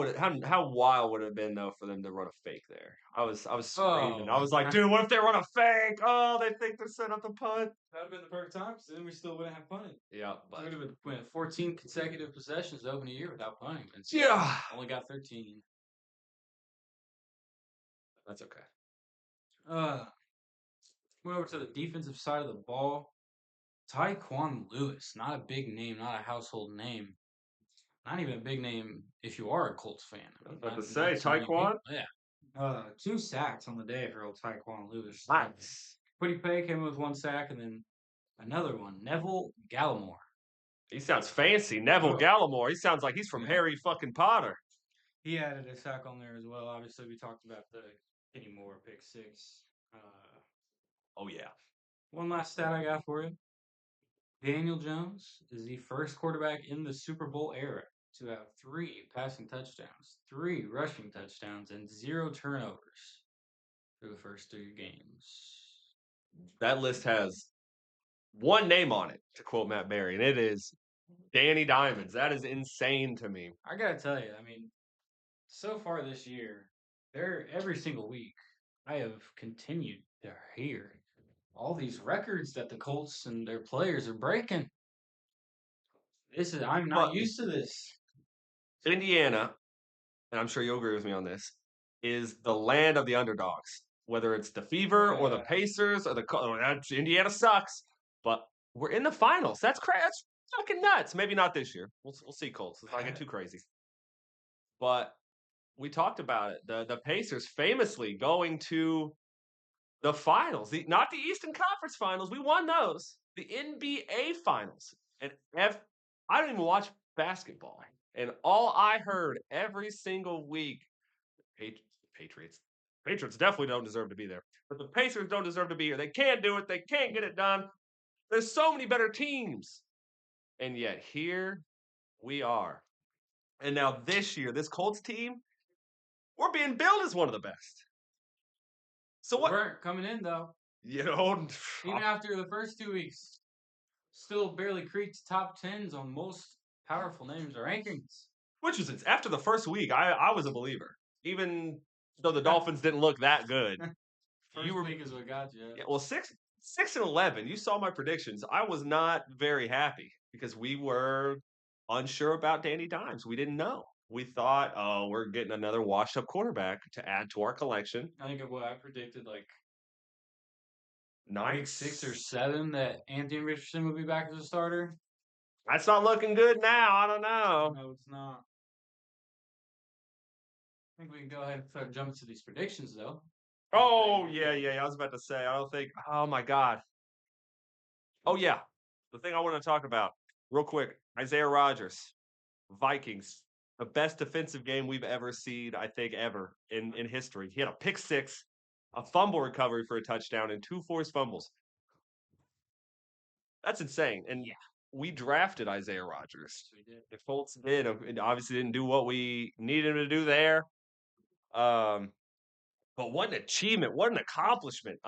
Speaker 1: wild would it have been though for them to run a fake there? I was screaming. I was like, dude, what if they run a fake? Oh, they think they're setting up the punt.
Speaker 2: That would have been the perfect time, because then we still wouldn't have punted.
Speaker 1: Yeah,
Speaker 2: but we would have been 14 consecutive possessions to open a year without punting. And
Speaker 1: so yeah,
Speaker 2: only got 13.
Speaker 1: That's okay.
Speaker 2: Went over to the defensive side of the ball. Tyquan Lewis, not a big name, not a household name. Not even a big name if you are a Colts fan.
Speaker 1: I was about to say, Tyquan?
Speaker 2: Yeah. 2 sacks on the day for old Tyquan Lewis.
Speaker 1: Nice.
Speaker 2: Quiddy Pay came in with 1 sack, and then another one, Neville Gallimore.
Speaker 1: He sounds fancy. Neville Gallimore. He sounds like he's from Harry fucking Potter.
Speaker 2: He added a sack on there as well. Obviously, we talked about the Kenny Moore pick 6.
Speaker 1: Oh, yeah.
Speaker 2: One last stat I got for you. Daniel Jones is the first quarterback in the Super Bowl era to have 3 passing touchdowns, 3 rushing touchdowns, and 0 turnovers through the first 3 games.
Speaker 1: That list has one name on it, to quote Matt Berry, and it is Danny Diamonds. That is insane to me.
Speaker 2: I gotta tell you, I mean, so far this year, every single week, I have continued to hear all these records that the Colts and their players are breaking. I'm not used to this.
Speaker 1: Indiana, and I'm sure you'll agree with me on this, is the land of the underdogs. Whether it's the Fever or the Pacers or Indiana sucks, but we're in the finals. That's crazy. That's fucking nuts. Maybe not this year. We'll see, Colts. Let's not get too crazy. But we talked about it. The Pacers famously going to the finals, not the Eastern Conference Finals. We won those. the NBA finals. And I don't even watch basketball. And all I heard every single week, Patriots. Patriots definitely don't deserve to be there. But the Pacers don't deserve to be here. They can't do it. They can't get it done. There's so many better teams. And yet here we are. And now this year, this Colts team, we're being billed as one of the best. So
Speaker 2: We
Speaker 1: what?
Speaker 2: weren't coming in though.
Speaker 1: You know,
Speaker 2: Even after the first 2 weeks, still barely creaked top tens on most powerful names or rankings.
Speaker 1: which is after the first week, I was a believer, even though the Dolphins didn't look that good. You
Speaker 2: First
Speaker 1: were
Speaker 2: week is what got you.
Speaker 1: yeah, well 6-11. You saw my predictions. I was not very happy because we were unsure about Danny Dimes. We didn't know. We thought, oh, we're getting another washed up quarterback to add to our collection.
Speaker 2: I think of what I predicted, like
Speaker 1: Nine.
Speaker 2: week 6 or 7, that Anthony Richardson would be back as a starter.
Speaker 1: That's not looking good now. I don't know.
Speaker 2: No, it's not. I think we can go ahead and start jumping to these predictions, though.
Speaker 1: Oh yeah. I was about to say. I don't think. Oh my god. Oh yeah. The thing I want to talk about real quick. Isaiah Rodgers, Vikings, the best defensive game we've ever seen. I think ever in history. He had a pick six, a fumble recovery for a touchdown, and two forced fumbles. That's insane. And
Speaker 2: Yeah,
Speaker 1: we drafted Isaiah Rodgers.
Speaker 2: we did.
Speaker 1: The Colts did. It obviously didn't do what we needed him to do there. Um, But what an achievement, what an accomplishment.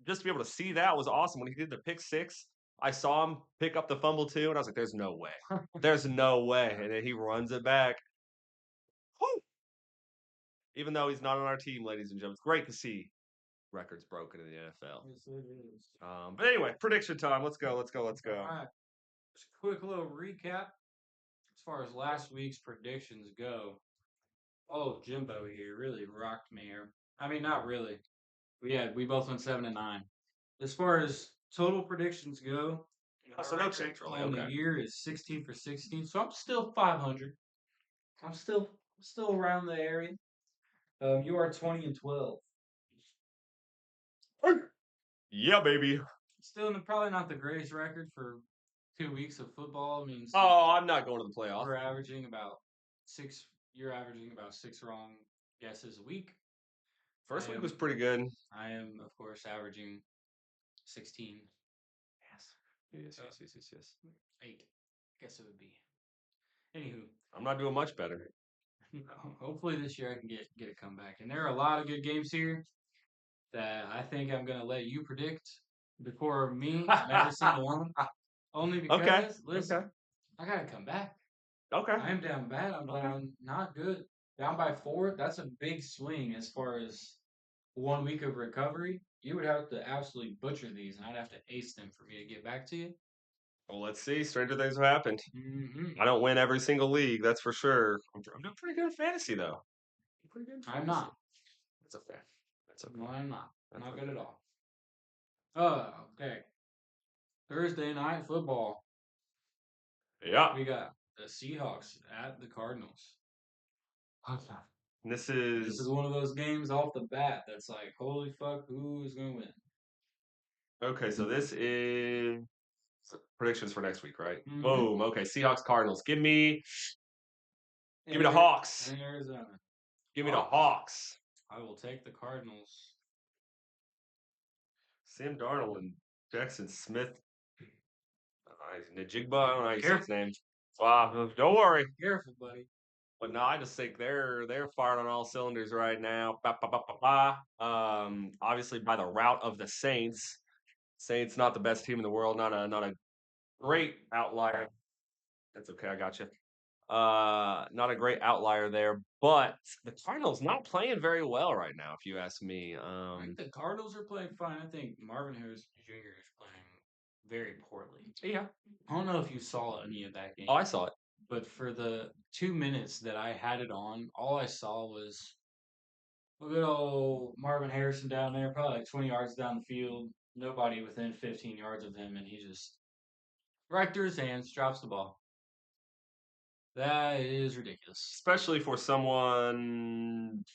Speaker 1: Just to be able to see that was awesome. When he did the pick six, I saw him pick up the fumble too, and I was like, there's no way. There's no way. And then he runs it back. Whew. Even though he's not on our team, ladies and gentlemen. It's great to see records broken in the NFL.
Speaker 2: Yes, it is.
Speaker 1: But anyway, prediction time. Let's go.
Speaker 2: All right. Just a quick little recap as far as last week's predictions go. Oh, Jimbo here really rocked me here. I mean, not really. We both went 7-9. As far as total predictions go,
Speaker 1: Oh, so no change really.
Speaker 2: on the
Speaker 1: Okay.
Speaker 2: year is 16 for 16, so I'm still 500. I'm still around the area. You are 20-12.
Speaker 1: Yeah, baby.
Speaker 2: Still, probably not the greatest record for 2 weeks of football. I mean,
Speaker 1: Oh, I'm not going to the playoff.
Speaker 2: we're averaging about 6. You're averaging about 6 wrong guesses a week.
Speaker 1: First week was pretty good.
Speaker 2: I am, of course, averaging 16.
Speaker 1: Yes.
Speaker 2: 8. I guess it would be. Anywho,
Speaker 1: I'm not doing much better.
Speaker 2: hopefully this year I can get a comeback. And there are a lot of good games here that I think I'm gonna let you predict before me on every single one. Only because,
Speaker 1: Okay.
Speaker 2: listen,
Speaker 1: Okay.
Speaker 2: I gotta come back.
Speaker 1: Okay.
Speaker 2: I am down bad. I'm down not good. Down by 4. That's a big swing as far as 1 week of recovery. You would have to absolutely butcher these, and I'd have to ace them for me to get back to you.
Speaker 1: Well, let's see. Stranger things have happened.
Speaker 2: Mm-hmm.
Speaker 1: I don't win every single league, that's for sure. I'm doing pretty good in fantasy, though. Pretty good.
Speaker 2: I'm not.
Speaker 1: That's okay. That's okay.
Speaker 2: No, I'm not.
Speaker 1: That's
Speaker 2: Not
Speaker 1: okay.
Speaker 2: good at all. Oh, okay. Thursday night football.
Speaker 1: Yeah.
Speaker 2: We got the Seahawks at the Cardinals.
Speaker 1: Okay. This
Speaker 2: This is
Speaker 1: is
Speaker 2: one of those games off the bat that's like, holy fuck, who is going to win?
Speaker 1: okay. So this is predictions for next week, right?
Speaker 2: Mhm.
Speaker 1: Boom. Okay. Seahawks, Cardinals. Give me the
Speaker 2: Ari-
Speaker 1: Hawks.
Speaker 2: In Arizona.
Speaker 1: Give me the Hawks.
Speaker 2: I will take the Cardinals.
Speaker 1: Sam Darnold and Jackson Smith. Najigba. I don't know how you say his name. Wow. Don't worry.
Speaker 2: Careful, buddy.
Speaker 1: But no, I just think they're firing on all cylinders right now. Ba, ba, ba, ba, ba. Obviously by the route of the Saints. Saints not the best team in the world, not a great outlier. That's okay, I got you. Not a great outlier there, but the Cardinals not playing very well right now, if you ask me.
Speaker 2: I think the Cardinals are playing fine. I think Marvin Harris Jr. is playing very poorly.
Speaker 1: Yeah.
Speaker 2: I don't know if you saw any of that game.
Speaker 1: Oh, I saw it.
Speaker 2: But for the 2 minutes that I had it on, all I saw was a good old Marvin Harrison down there, probably like 20 yards down the field. Nobody within 15 yards of him, and he just right through his hands drops the ball. That is ridiculous.
Speaker 1: Especially for someone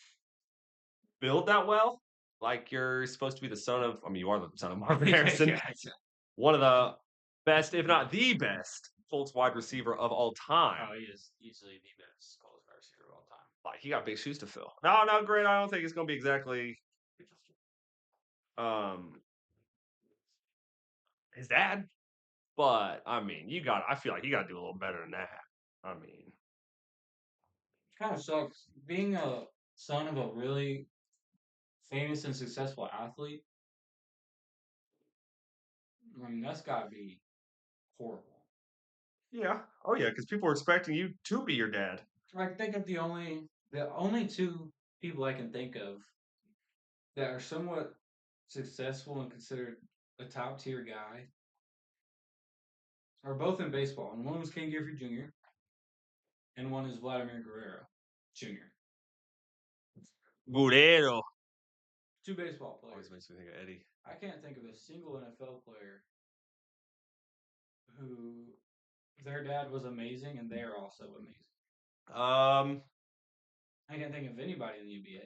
Speaker 1: built that well. Like you're supposed to be the son of, I mean, you are the son of Marvin Harrison.
Speaker 2: Yeah.
Speaker 1: One of the best, if not the best, Colts wide receiver of all time.
Speaker 2: Oh, he is easily the best Colts wide receiver of all time.
Speaker 1: Like he got big shoes to fill. No, no, great. I don't think it's going to be exactly um his dad, but I mean, you got. I feel like you got to do a little better than that. I mean,
Speaker 2: Kind of sucks being a son of a really famous and successful athlete. I mean, that's got to be horrible.
Speaker 1: yeah, oh yeah, because people are expecting you to be your dad.
Speaker 2: I think of the only two people I can think of that are somewhat successful and considered a top tier guy are both in baseball, and one was Ken Griffey Jr. and one is Vladimir Guerrero Jr.
Speaker 1: Burrero.
Speaker 2: Two baseball
Speaker 1: Always
Speaker 2: players.
Speaker 1: makes me think of Eddie.
Speaker 2: I can't think of a single NFL player who their dad was amazing and they are also amazing.
Speaker 1: Um,
Speaker 2: I can't think of anybody in the NBA.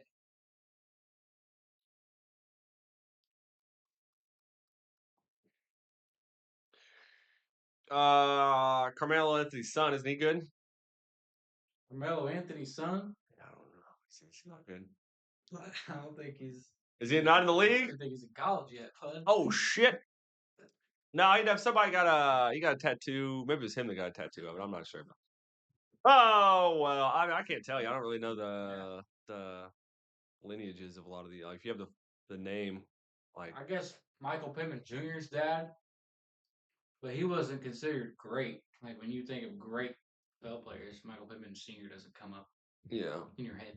Speaker 1: Carmelo Anthony's son, isn't he good?
Speaker 2: Carmelo Anthony's son,
Speaker 1: I don't know. He's not good.
Speaker 2: I don't think he's.
Speaker 1: Is he not in the
Speaker 2: I don't
Speaker 1: league?
Speaker 2: even think he's in college yet, bud.
Speaker 1: Oh shit! No, he'd have somebody got he got a tattoo. Maybe it was him that got a tattoo of it. I'm not sure. Oh well, I mean, I can't tell you. I don't really know
Speaker 2: Yeah,
Speaker 1: the lineages of a lot of the. Like, if you have the name, like
Speaker 2: I guess Michael Pittman Jr.'s dad, but he wasn't considered great. Like when you think of great ball players, Michael Pittman Sr. doesn't come up
Speaker 1: yeah.
Speaker 2: in your head.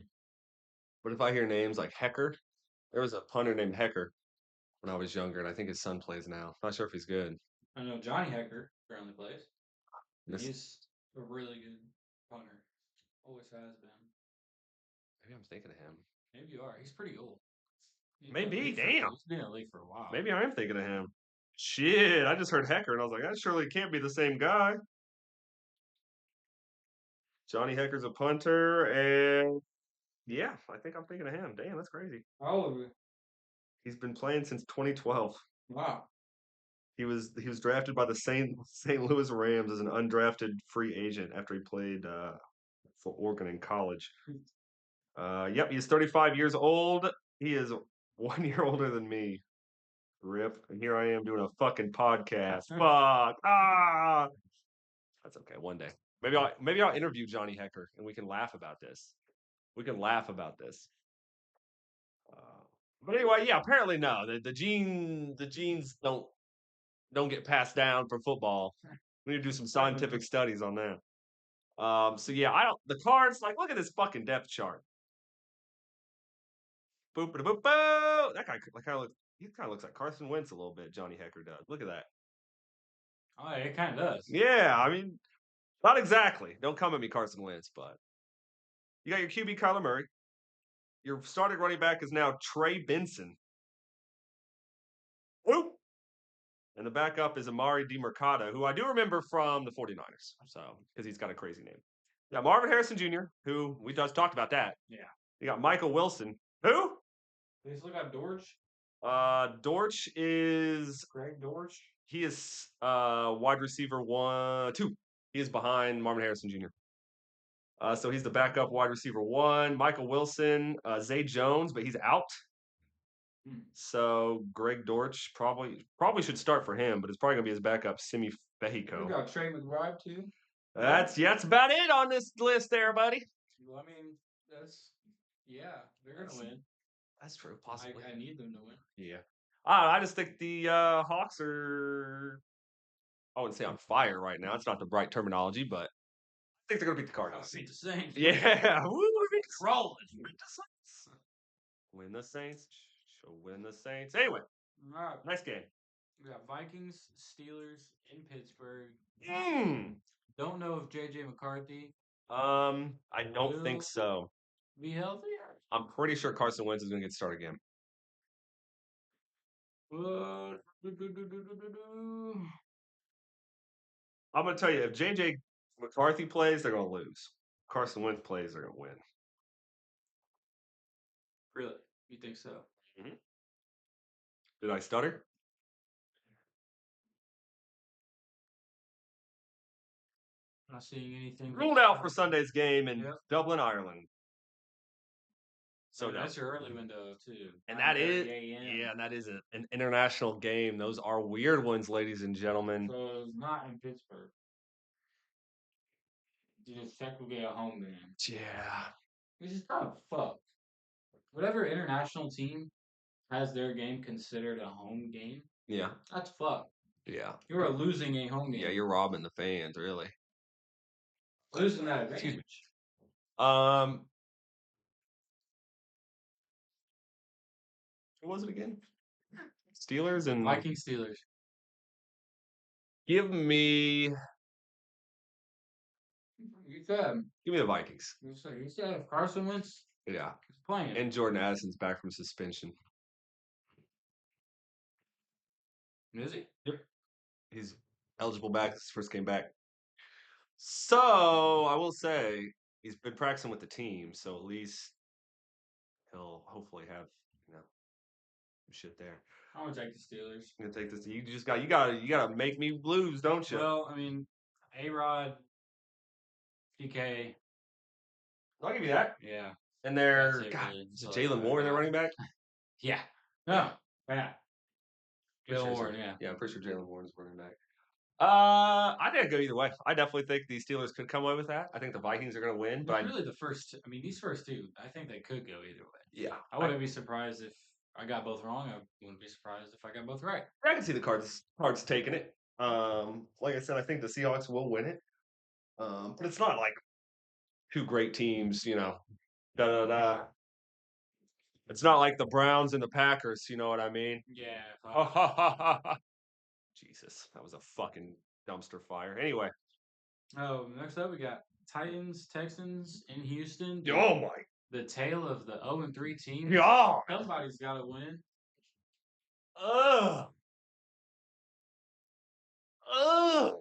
Speaker 1: But if I hear names like Hecker, there was a punter named Hecker when I was younger, and I think his son plays now. Not sure if he's good.
Speaker 2: I know Johnny Hecker currently plays, and
Speaker 1: This
Speaker 2: he's a really good punter. Always has been.
Speaker 1: maybe I'm thinking of him.
Speaker 2: Maybe you are. He's pretty old.
Speaker 1: Maybe. Damn.
Speaker 2: He's been in the league for a while.
Speaker 1: Maybe I am thinking of him. Shit, I just heard Hecker, and I was like, that surely can't be the same guy. Johnny Hecker's a punter, and yeah, I think I'm thinking of him. Damn, that's crazy.
Speaker 2: How old are we?
Speaker 1: He's been playing since 2012.
Speaker 2: Wow.
Speaker 1: He was drafted by the St. Louis Rams as an undrafted free agent after he played for Oregon in college. Yep, he's 35 years old. He is 1 year older than me. Rip. And here I am doing a fucking podcast. Fuck. Ah. That's okay. One day. Maybe I'll interview Johnny Hecker and we can laugh about this. We can laugh about this. But anyway, yeah, apparently no. The genes don't get passed down for football. We need to do some scientific studies on that. So yeah, I don't the cards, like look at this fucking depth chart. Boop boop boop boo. That guy like kind of looks he kind of looks like Carson Wentz a little bit, Johnny Hecker does. Look at that.
Speaker 2: Oh, it kind of does.
Speaker 1: Yeah, I mean, not exactly. Don't come at me, Carson Wentz, but you got your QB Kyler Murray. Your starting running back is now Trey Benson. Whoop. And the backup is Amari DiMercado, who I do remember from the 49ers. So, because he's got a crazy name. Yeah, Marvin Harrison Jr., who we just talked about that.
Speaker 2: Yeah.
Speaker 1: You got Michael Wilson. Who?
Speaker 2: They still got Dortch.
Speaker 1: Dortch is
Speaker 2: Greg Dortch.
Speaker 1: he is wide receiver 1, 2. He is behind Marvin Harrison Jr. So he's the backup wide receiver 1. Michael Wilson, Zay Jones, but he's out. So Greg Dortch probably should start for him, but it's probably gonna be his backup, Simi
Speaker 2: We
Speaker 1: Fehiko.
Speaker 2: got Trey McBride too.
Speaker 1: That's about it on this list there, buddy.
Speaker 2: Well, I mean, they're gonna win.
Speaker 1: That's true, possibly.
Speaker 2: I need them to win.
Speaker 1: Yeah. I just think the Hawks are I wouldn't say on fire right now. It's not the right terminology, but I think they're gonna beat the Cardinals.
Speaker 2: Beat the Saints.
Speaker 1: Yeah. Woo, we
Speaker 2: Rolling.
Speaker 1: beat the Saints. Win the Saints. She'll win the Saints. Anyway,
Speaker 2: All right.
Speaker 1: nice game.
Speaker 2: We got Vikings, Steelers in Pittsburgh.
Speaker 1: Mm.
Speaker 2: Don't know if JJ McCarthy
Speaker 1: I don't think so.
Speaker 2: be healthy.
Speaker 1: I'm pretty sure Carson Wentz is going to get started again. I'm going to tell you, if JJ McCarthy plays, they're going to lose. Carson Wentz plays, they're going to win.
Speaker 2: Really? You think so?
Speaker 1: Mm-hmm. Did I stutter?
Speaker 2: Not seeing anything.
Speaker 1: Ruled out for Sunday's game in
Speaker 2: Yep.
Speaker 1: Dublin, Ireland. So no.
Speaker 2: That's your early window too.
Speaker 1: And that is
Speaker 2: 9:30 a.m.
Speaker 1: yeah, and that is an international game. Those are weird ones, ladies and gentlemen.
Speaker 2: So it's not in Pittsburgh. It's technically a home game.
Speaker 1: Yeah.
Speaker 2: Which is kind of fucked. Whatever international team has their game considered a home game,
Speaker 1: Yeah.
Speaker 2: that's fucked.
Speaker 1: Yeah.
Speaker 2: You are losing a home game.
Speaker 1: Yeah, you're robbing the fans, really.
Speaker 2: Losing that
Speaker 1: Excuse me.
Speaker 2: advantage.
Speaker 1: Who was it again? Steelers and
Speaker 2: Viking Steelers.
Speaker 1: give me
Speaker 2: You said
Speaker 1: the Vikings.
Speaker 2: you said if Carson Wentz
Speaker 1: Yeah.
Speaker 2: is playing.
Speaker 1: And Jordan Addison's back from suspension.
Speaker 2: Is he?
Speaker 1: Yep. He's eligible back. His first game back. So I will say he's been practicing with the team, so at least he'll hopefully have some shit there.
Speaker 2: I'm gonna take the Steelers.
Speaker 1: I'm gonna take this. You gotta make me lose, don't you?
Speaker 2: Well, I mean, A-Rod, PK.
Speaker 1: I'll give you that.
Speaker 2: Yeah.
Speaker 1: And they're
Speaker 2: That's it, really.
Speaker 1: is it Jalen Warren, their running back?
Speaker 2: Yeah. No. Yeah.
Speaker 1: Pretty
Speaker 2: Jalen
Speaker 1: sure
Speaker 2: Warren, yeah.
Speaker 1: Yeah, I'm pretty sure Jalen Warren's running back. I think I'd go either way. I definitely think the Steelers could come away with that. I think the Vikings are going to win, but
Speaker 2: really the first. I mean, these first two, I think they could go either way.
Speaker 1: Yeah,
Speaker 2: I wouldn't be surprised if I got both wrong. I wouldn't be surprised if I got both right.
Speaker 1: I can see the Cards taking it. Like I said, I think the Seahawks will win it. But it's not like two great teams, Da da da. It's not like the Browns and the Packers. You know what I mean?
Speaker 2: Yeah.
Speaker 1: Jesus, that was a fucking dumpster fire. Anyway.
Speaker 2: Oh, next up we got Titans, Texans in Houston.
Speaker 1: Oh my!
Speaker 2: The tale of the 0-3 team.
Speaker 1: Yeah.
Speaker 2: Somebody's got to win.
Speaker 1: Ugh. Ugh.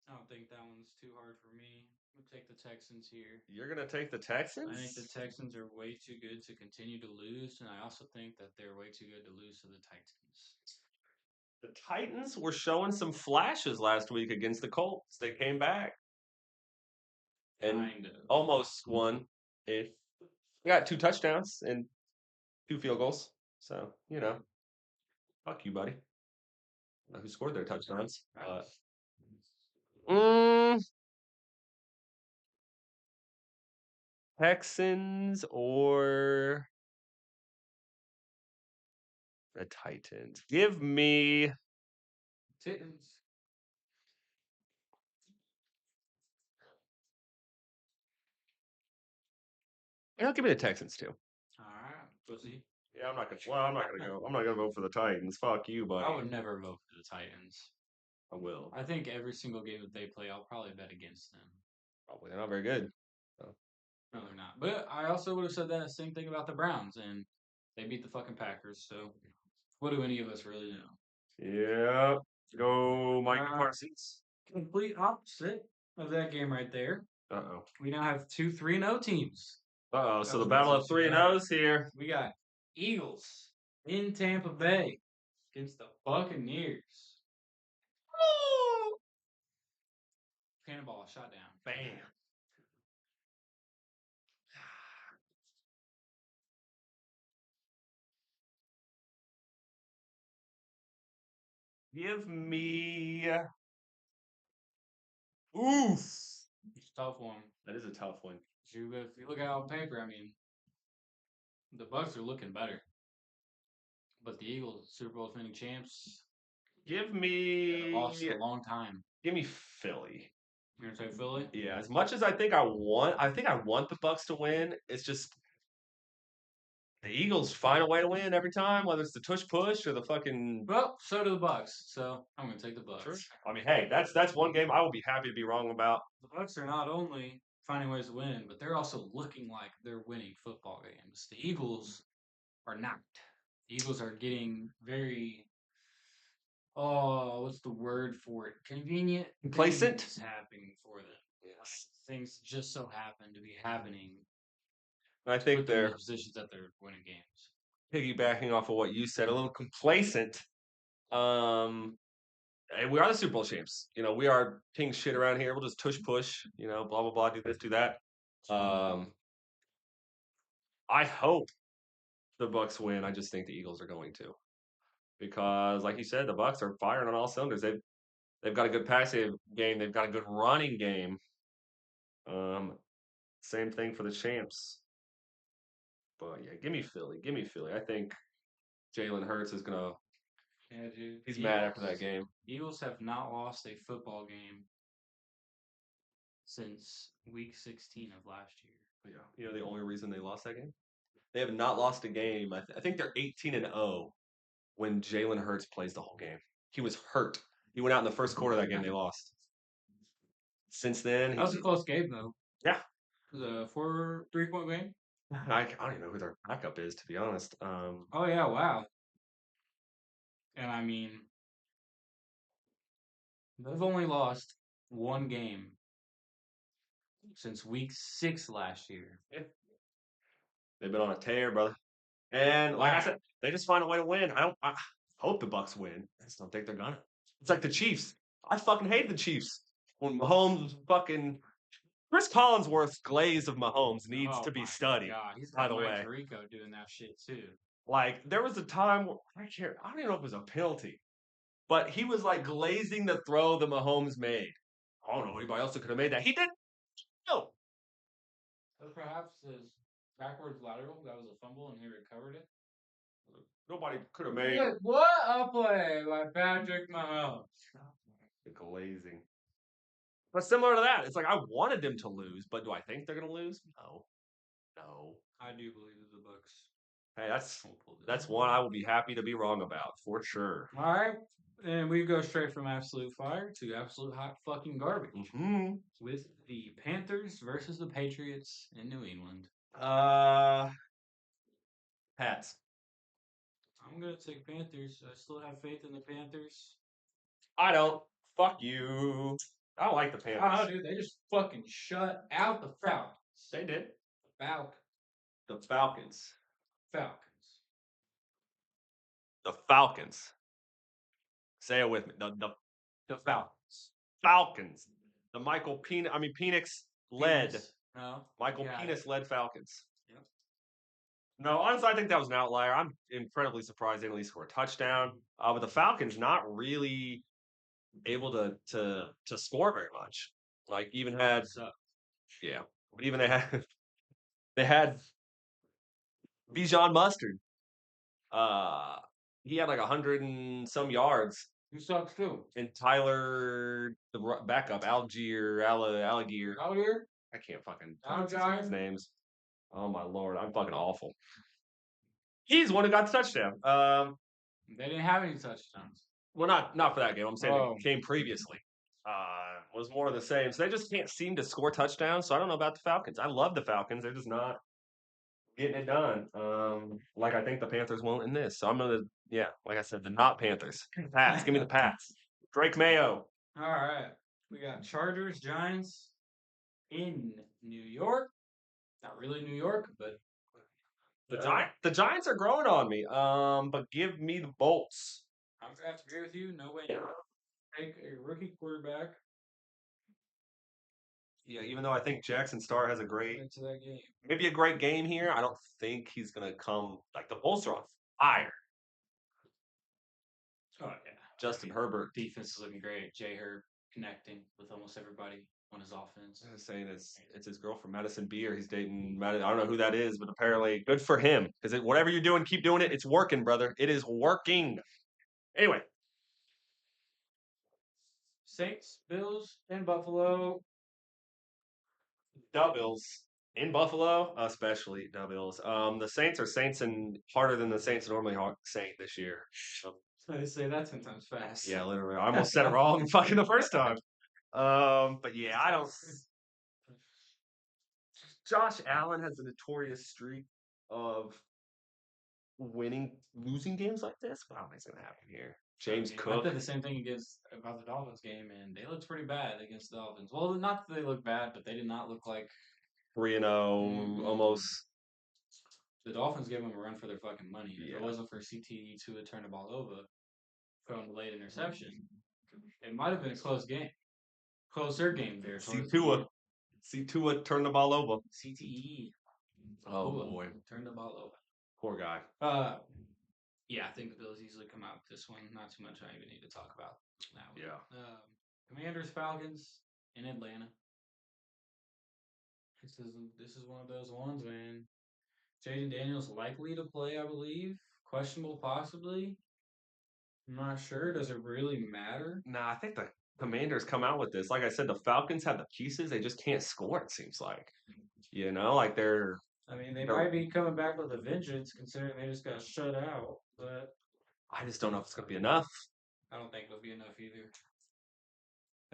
Speaker 2: I don't think that one's too hard for me. I'm gonna take the Texans here.
Speaker 1: You're gonna take the Texans?
Speaker 2: I think the Texans are way too good to continue to lose, and I also think that they're way too good to lose to the Titans.
Speaker 1: The Titans were showing some flashes last week against the Colts. They came back and almost won. They got 2 touchdowns and 2 field goals. So, fuck you, buddy. Who scored their touchdowns? Texans or the Titans? Give me
Speaker 2: Titans.
Speaker 1: Give me the Texans too.
Speaker 2: All right, pussy.
Speaker 1: Yeah, I'm not gonna go. I'm not gonna vote for the Titans. Fuck you, buddy.
Speaker 2: I would never vote for the Titans.
Speaker 1: I will.
Speaker 2: I think every single game that they play, I'll probably bet against them.
Speaker 1: Probably they're not very good. So.
Speaker 2: No, they're not. But I also would have said that same thing about the Browns, and they beat the fucking Packers. So, what do any of us really know?
Speaker 1: Yeah. Go, Mike Parsons.
Speaker 2: Complete opposite of that game right there.
Speaker 1: Uh-oh.
Speaker 2: We now have 2 3-0 teams.
Speaker 1: Uh-oh. So the battle of 3-0s here.
Speaker 2: We got Eagles in Tampa Bay against the Buccaneers.
Speaker 1: Oh!
Speaker 2: Cannonball shot down.
Speaker 1: Bam. Give me. Oof.
Speaker 2: It's a tough one.
Speaker 1: That is a tough one.
Speaker 2: If you look at it on paper, I mean, the Bucks are looking better. But the Eagles, Super Bowl defending champs.
Speaker 1: Give me.
Speaker 2: Lost a long time.
Speaker 1: Give me Philly.
Speaker 2: You're gonna say Philly?
Speaker 1: Yeah, as much as I think I want the Bucks to win. It's just the Eagles find a way to win every time, whether it's the tush push or the fucking.
Speaker 2: Well, so do the Bucks. So I'm gonna take the Bucks.
Speaker 1: Sure. I mean, hey, that's one game I will be happy to be wrong about.
Speaker 2: The Bucks are not only finding ways to win, but they're also looking like they're winning football games. The Eagles are not. The Eagles are getting very. Oh, what's the word for it? Convenient.
Speaker 1: Complacent.
Speaker 2: Things happening for them.
Speaker 1: Yes.
Speaker 2: Things just so happen to be happening.
Speaker 1: I think they're
Speaker 2: in the positions that they're winning games.
Speaker 1: Piggybacking off of what you said, a little complacent. And we are the Super Bowl champs. You know, we are king shit around here. We'll just tush push. You know, blah blah blah. Do this, do that. Um, I hope the Bucks win. I just think the Eagles are going to because, like you said, the Bucks are firing on all cylinders. They've got a good passing game. They've got a good running game. Um, Same thing for the champs. But yeah, give me Philly. Give me Philly. I think Jalen Hurts is gonna.
Speaker 2: Yeah, dude.
Speaker 1: He's mad after that game.
Speaker 2: Eagles have not lost a football game since week 16 of last year.
Speaker 1: Yeah, you know the only reason they lost that game? They have not lost a game. I think they're 18-0 when Jalen Hurts plays the whole game. He was hurt. He went out in the first quarter of that game. They lost. Since then,
Speaker 2: That was a close game, though.
Speaker 1: yeah.
Speaker 2: It was a 3-point game.
Speaker 1: I don't even know who their backup is, to be honest.
Speaker 2: Oh, yeah, wow. And I mean, they've only lost one game since week 6 last year.
Speaker 1: Yeah, they've been on a tear, brother. And like I said, they just find a way to win. I hope the Bucks win. I just don't think they're gonna. It's like the Chiefs. I fucking hated the Chiefs when Mahomes was fucking Chris Collinsworth's glaze of Mahomes needs
Speaker 2: Oh
Speaker 1: to be
Speaker 2: my
Speaker 1: studied.
Speaker 2: God, he's
Speaker 1: By
Speaker 2: got
Speaker 1: the
Speaker 2: Mike
Speaker 1: way,
Speaker 2: Tirico doing that shit too.
Speaker 1: like there was a time where, I don't even know if it was a penalty, but he was like glazing the throw that Mahomes made. I don't know anybody else that could have made that. He didn't. No,
Speaker 2: Or perhaps his backwards lateral, that was a fumble and he recovered it.
Speaker 1: nobody could have made
Speaker 2: Look, what a play by Patrick Mahomes.
Speaker 1: the glazing. But similar to that, it's like I wanted them to lose, but do I think they're gonna lose? No, no.
Speaker 2: I do believe that the Bucks
Speaker 1: Hey,
Speaker 2: will pull this.
Speaker 1: that's one I will be happy to be wrong about for sure.
Speaker 2: All right, and we go straight from absolute fire to absolute hot fucking garbage
Speaker 1: Hmm.
Speaker 2: with the Panthers versus the Patriots in New England.
Speaker 1: Uh, Pats.
Speaker 2: I'm gonna take Panthers. I still have faith in the Panthers.
Speaker 1: I don't. Fuck you. I don't like the
Speaker 2: Oh,
Speaker 1: Panthers.
Speaker 2: dude, they just fucking shut out the Falcons.
Speaker 1: They did.
Speaker 2: Falcons.
Speaker 1: The Falcons.
Speaker 2: Falcons.
Speaker 1: The Falcons. Say it with me.
Speaker 2: The Falcons.
Speaker 1: Falcons. The Penix led.
Speaker 2: Penis. No.
Speaker 1: Michael
Speaker 2: got
Speaker 1: Penis led Falcons.
Speaker 2: Yep.
Speaker 1: No, honestly, I think that was an outlier. I'm incredibly surprised they didn't at least score a touchdown. But the Falcons not really able to score very much. Like even had
Speaker 2: So,
Speaker 1: yeah, but even they had Bijan Mustard. Uh, he had like 100 and some yards.
Speaker 2: who sucks too?
Speaker 1: And Tyler, the backup, Algier.
Speaker 2: Out here?
Speaker 1: I can't fucking pronounce these
Speaker 2: Algier?
Speaker 1: guys' names. Oh my lord, I'm fucking awful. He's the one who got the touchdown.
Speaker 2: They didn't have any touchdowns.
Speaker 1: Well, not for that game. I'm saying
Speaker 2: Oh.
Speaker 1: the game previously was more of the same. So they just can't seem to score touchdowns. So I don't know about the Falcons. I love the Falcons. They're just not getting it done. Like I think the Panthers won't in this. So I'm gonna, yeah, like I said, the not Panthers. Pats. Give me the Pats. Drake Mayo.
Speaker 2: All right. We got Chargers, Giants in New York. Not really New York, but
Speaker 1: The Giants are growing on me. But give me the Bolts.
Speaker 2: I'm gonna have to agree with you. No way. Take a rookie quarterback
Speaker 1: Yeah, even though I think Jackson Starr has
Speaker 2: into that game.
Speaker 1: maybe a great game here, I don't think he's gonna come like the Bolts are on fire.
Speaker 2: Oh yeah.
Speaker 1: Justin Herbert.
Speaker 2: Defense is looking great. Jay Herb connecting with almost everybody on his offense.
Speaker 1: I was saying it's his girlfriend Madison Beer. He's dating I don't know who that is, but apparently good for him because whatever you're doing, keep doing it. It's working, brother. It is working. Anyway,
Speaker 2: Saints, Bills, and Buffalo.
Speaker 1: the Bills in Buffalo, especially the Bills. The Saints are Saints and harder than the Saints normally are Saint this year. So,
Speaker 2: I say that 10 times fast.
Speaker 1: yeah, literally. I almost said it wrong fucking the first time. But yeah, I don't. Josh Allen has a notorious streak of losing games like this, but I don't think it's gonna happen here. James
Speaker 2: I
Speaker 1: Cook.
Speaker 2: did the same thing about the Dolphins game, and they looked pretty bad against the Dolphins. Well, not that they look bad, but they did not look like
Speaker 1: 3-0, almost.
Speaker 2: The Dolphins gave them a run for their fucking money. If
Speaker 1: Yeah.
Speaker 2: it wasn't for CTE to turn the ball over from the late interception, It might have been a close game, closer game there
Speaker 1: See
Speaker 2: towards the
Speaker 1: Tua.
Speaker 2: end.
Speaker 1: See Tua turn the ball over.
Speaker 2: CTE.
Speaker 1: Oh
Speaker 2: Tua
Speaker 1: boy,
Speaker 2: turned the ball over.
Speaker 1: poor guy.
Speaker 2: Yeah, I think the Bills easily come out with this one. Not too much I even need to talk about that one.
Speaker 1: Yeah.
Speaker 2: Commanders Falcons in Atlanta. This is one of those ones, man. Jaden Daniels likely to play, I believe. Questionable, possibly. I'm not sure. Does it really matter?
Speaker 1: Nah, I think the Commanders come out with this. Like I said, the Falcons have the pieces. They just can't score. It seems like, like
Speaker 2: I mean, they
Speaker 1: they're.
Speaker 2: might be coming back with a vengeance, considering they just got shut out. But
Speaker 1: I just don't know if it's gonna be enough.
Speaker 2: I don't think it'll be enough either.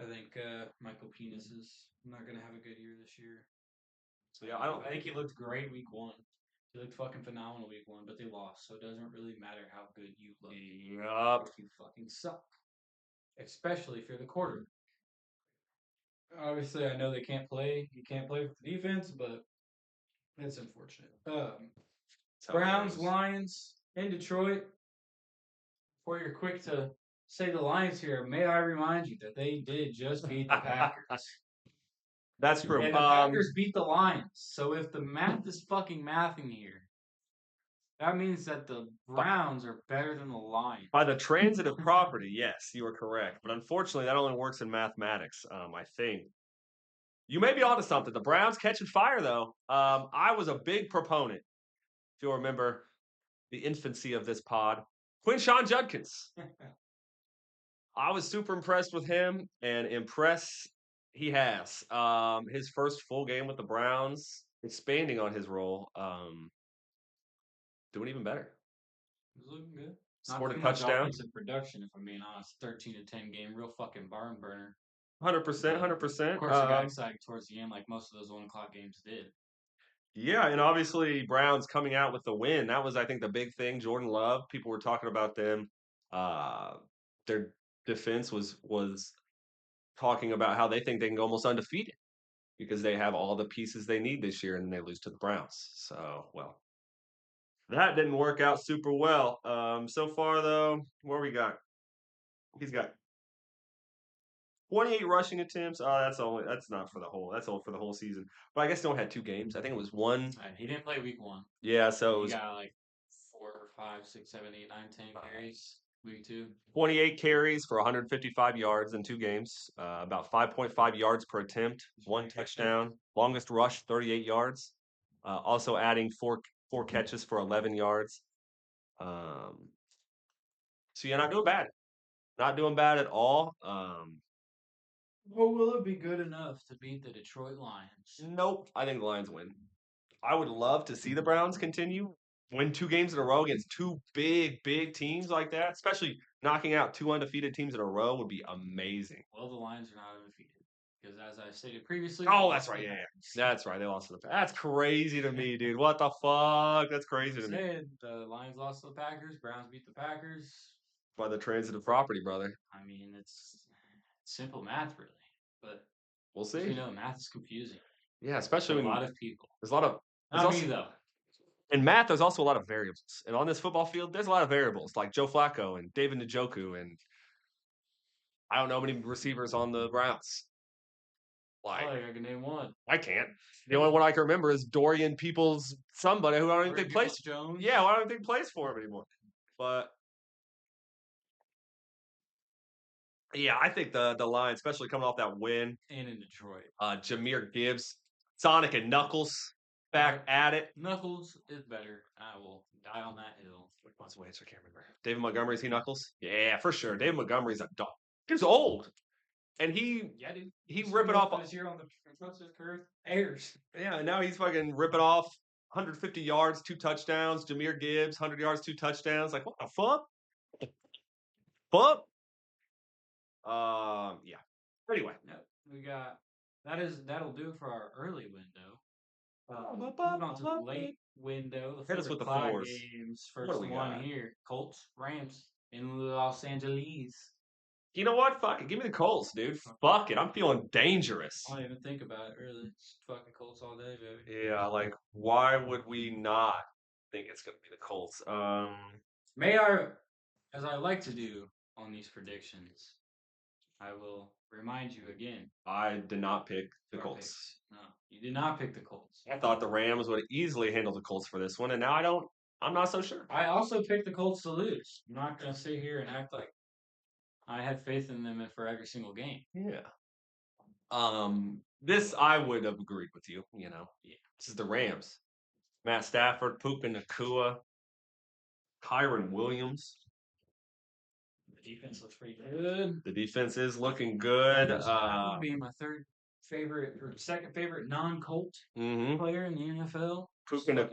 Speaker 2: I think Michael Penis is not gonna have a good year this year.
Speaker 1: So yeah, I don't.
Speaker 2: I think he looked great week one. He looked fucking phenomenal week one, but they lost, so it doesn't really matter how good you look
Speaker 1: Yup.
Speaker 2: if you fucking suck, especially if you're the quarterback. Obviously, I know they can't play. You can't play with the defense, but it's unfortunate.
Speaker 1: That's how it
Speaker 2: Browns,
Speaker 1: goes.
Speaker 2: Lions in Detroit. Before you're quick to say the Lions here, may I remind you that they did just beat the Packers.
Speaker 1: That's true.
Speaker 2: And the Packers beat the Lions. So if the math is fucking mathing here, that means that the Browns are better than the Lions.
Speaker 1: By the transitive property, yes, you are correct. But unfortunately, that only works in mathematics. I think you may be onto something. The Browns catching fire, though. I was a big proponent, if you'll remember the infancy of this pod, Quinshawn Judkins. I was super impressed with him, and he has. His first full game with the Browns, expanding on his role, doing even better.
Speaker 2: He's looking good. Not
Speaker 1: Scored a
Speaker 2: too much
Speaker 1: touchdown.
Speaker 2: offensive production, if I'm being honest. 13-10 game, real fucking barn burner.
Speaker 1: 100%,
Speaker 2: But of
Speaker 1: 100%.
Speaker 2: course, it got exciting towards the end, like most of those 1 o'clock games did.
Speaker 1: Yeah, and obviously Browns coming out with the win. That was, I think, the big thing. Jordan Love, people were talking about them. Uh, their defense was talking about how they think they can go almost undefeated because they have all the pieces they need this year, and then they lose to the Browns. So, well, that didn't work out super well. So far though, where we got? He's got 28 rushing attempts. Oh, that's not for the whole. That's all for the whole season. But I guess he only had 2 games. I think it was one.
Speaker 2: He didn't play week one.
Speaker 1: Yeah, so it
Speaker 2: He
Speaker 1: was
Speaker 2: got like 4, 5, 6, 7, 8, 9, 10 carries week two.
Speaker 1: 28 carries for 155 yards in 2 games, about 5.5 yards per attempt, 1 touchdown, longest rush 38 yards. Also adding four catches for 11 yards. Um, so you're not doing bad, not doing bad at all.
Speaker 2: Well, will it be good enough to beat the Detroit Lions?
Speaker 1: Nope, I think the Lions win. I would love to see the Browns continue win 2 games in a row against two big teams like that, especially knocking out 2 undefeated teams in a row would be amazing.
Speaker 2: Well, the Lions are not undefeated because, as I stated previously,
Speaker 1: Oh, that's right. Yeah. That's right. They lost to the. That's crazy to me, dude. What the fuck? That's crazy to me.
Speaker 2: Said the Lions lost to the Packers, Browns beat the Packers.
Speaker 1: By the transitive property, brother.
Speaker 2: I mean, it's simple math, really. But
Speaker 1: We'll
Speaker 2: as we
Speaker 1: see.
Speaker 2: know, math is confusing
Speaker 1: Yeah,
Speaker 2: to
Speaker 1: especially
Speaker 2: a
Speaker 1: when
Speaker 2: lot of people.
Speaker 1: there's a lot of. There's
Speaker 2: Not me
Speaker 1: also
Speaker 2: though.
Speaker 1: in math. There's also a lot of variables, and on this football field, there's a lot of variables like Joe Flacco and David Njoku, and I don't know many receivers on the Browns. Like
Speaker 2: I can name one.
Speaker 1: I can't. The only one I can remember is Dorian Peoples, somebody who I don't even
Speaker 2: Dorian
Speaker 1: think plays.
Speaker 2: Peoples-Jones.
Speaker 1: Yeah, well, I don't think plays for him anymore. But yeah, I think the line, especially coming off that win,
Speaker 2: And in Detroit.
Speaker 1: Jameer Gibbs, Sonic and Knuckles back at it.
Speaker 2: Knuckles is better. I will die on that hill.
Speaker 1: What's the way? I can't remember. David Montgomery, is he Knuckles? Yeah, for sure. David Montgomery's a dog. He's old. And
Speaker 2: Yeah, dude.
Speaker 1: he ripping off
Speaker 2: this year on the curve. Airs.
Speaker 1: yeah, now he's fucking ripping off 150 yards, 2 touchdowns. Jameer Gibbs, 100 yards, 2 touchdowns. Like, what the fuck? Fuck? Yeah. Anyway.
Speaker 2: Yep. We got that'll do it for our early window. Moving on to the late window, the
Speaker 1: Hit us with the
Speaker 2: 4 o'clock
Speaker 1: fours.
Speaker 2: games.
Speaker 1: What
Speaker 2: First
Speaker 1: do we
Speaker 2: one
Speaker 1: got?
Speaker 2: here: Colts, Rams in Los Angeles.
Speaker 1: You know what? Fuck it. Give me the Colts, dude. Fuck it. I'm feeling dangerous.
Speaker 2: I don't even think about it really. It's fucking Colts all day, baby.
Speaker 1: Yeah, like, why would we not think it's going to be the Colts?
Speaker 2: May I, as I like to do on these predictions, I will remind you again.
Speaker 1: I did not pick the
Speaker 2: Our
Speaker 1: Colts.
Speaker 2: picks. No, you did not pick the Colts.
Speaker 1: I thought the Rams would easily handle the Colts for this one, and now I'm not so sure.
Speaker 2: I also picked the Colts to lose. I'm not gonna sit here and act like I had faith in them for every single game.
Speaker 1: Yeah. This I would have agreed with you.
Speaker 2: Yeah.
Speaker 1: This is the Rams. Matt Stafford, Puka Nakua, Kyron Williams.
Speaker 2: The defense looks pretty good.
Speaker 1: The defense is looking good.
Speaker 2: Stafford being my third favorite or second favorite non-Colt
Speaker 1: Mm-hmm.
Speaker 2: player in the NFL.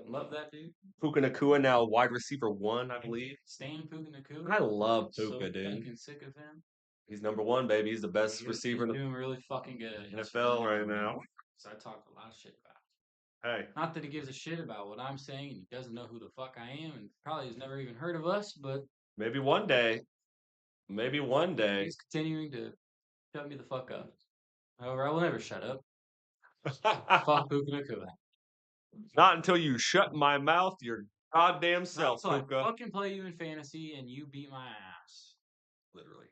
Speaker 2: Love that dude.
Speaker 1: Puka Nakua now wide receiver 1, I believe.
Speaker 2: Stan Puka Nakua.
Speaker 1: I love Puka,
Speaker 2: so
Speaker 1: dude.
Speaker 2: fucking sick of him.
Speaker 1: He's number 1, baby. He's the best receiver in
Speaker 2: He's
Speaker 1: the
Speaker 2: doing really fucking good.
Speaker 1: NFL right now.
Speaker 2: So I talked a lot of shit about.
Speaker 1: Hey,
Speaker 2: Not that he gives a shit about what I'm saying, and he doesn't know who the fuck I am, and probably has never even heard of us. But
Speaker 1: maybe one day. Maybe one day.
Speaker 2: he's continuing to shut me the fuck up. However, I will never shut up. Fuck Puka Nakua.
Speaker 1: Not until you shut my mouth, your goddamn self,
Speaker 2: Not until
Speaker 1: Puka.
Speaker 2: I fucking play you in fantasy and you beat my ass.
Speaker 1: Literally.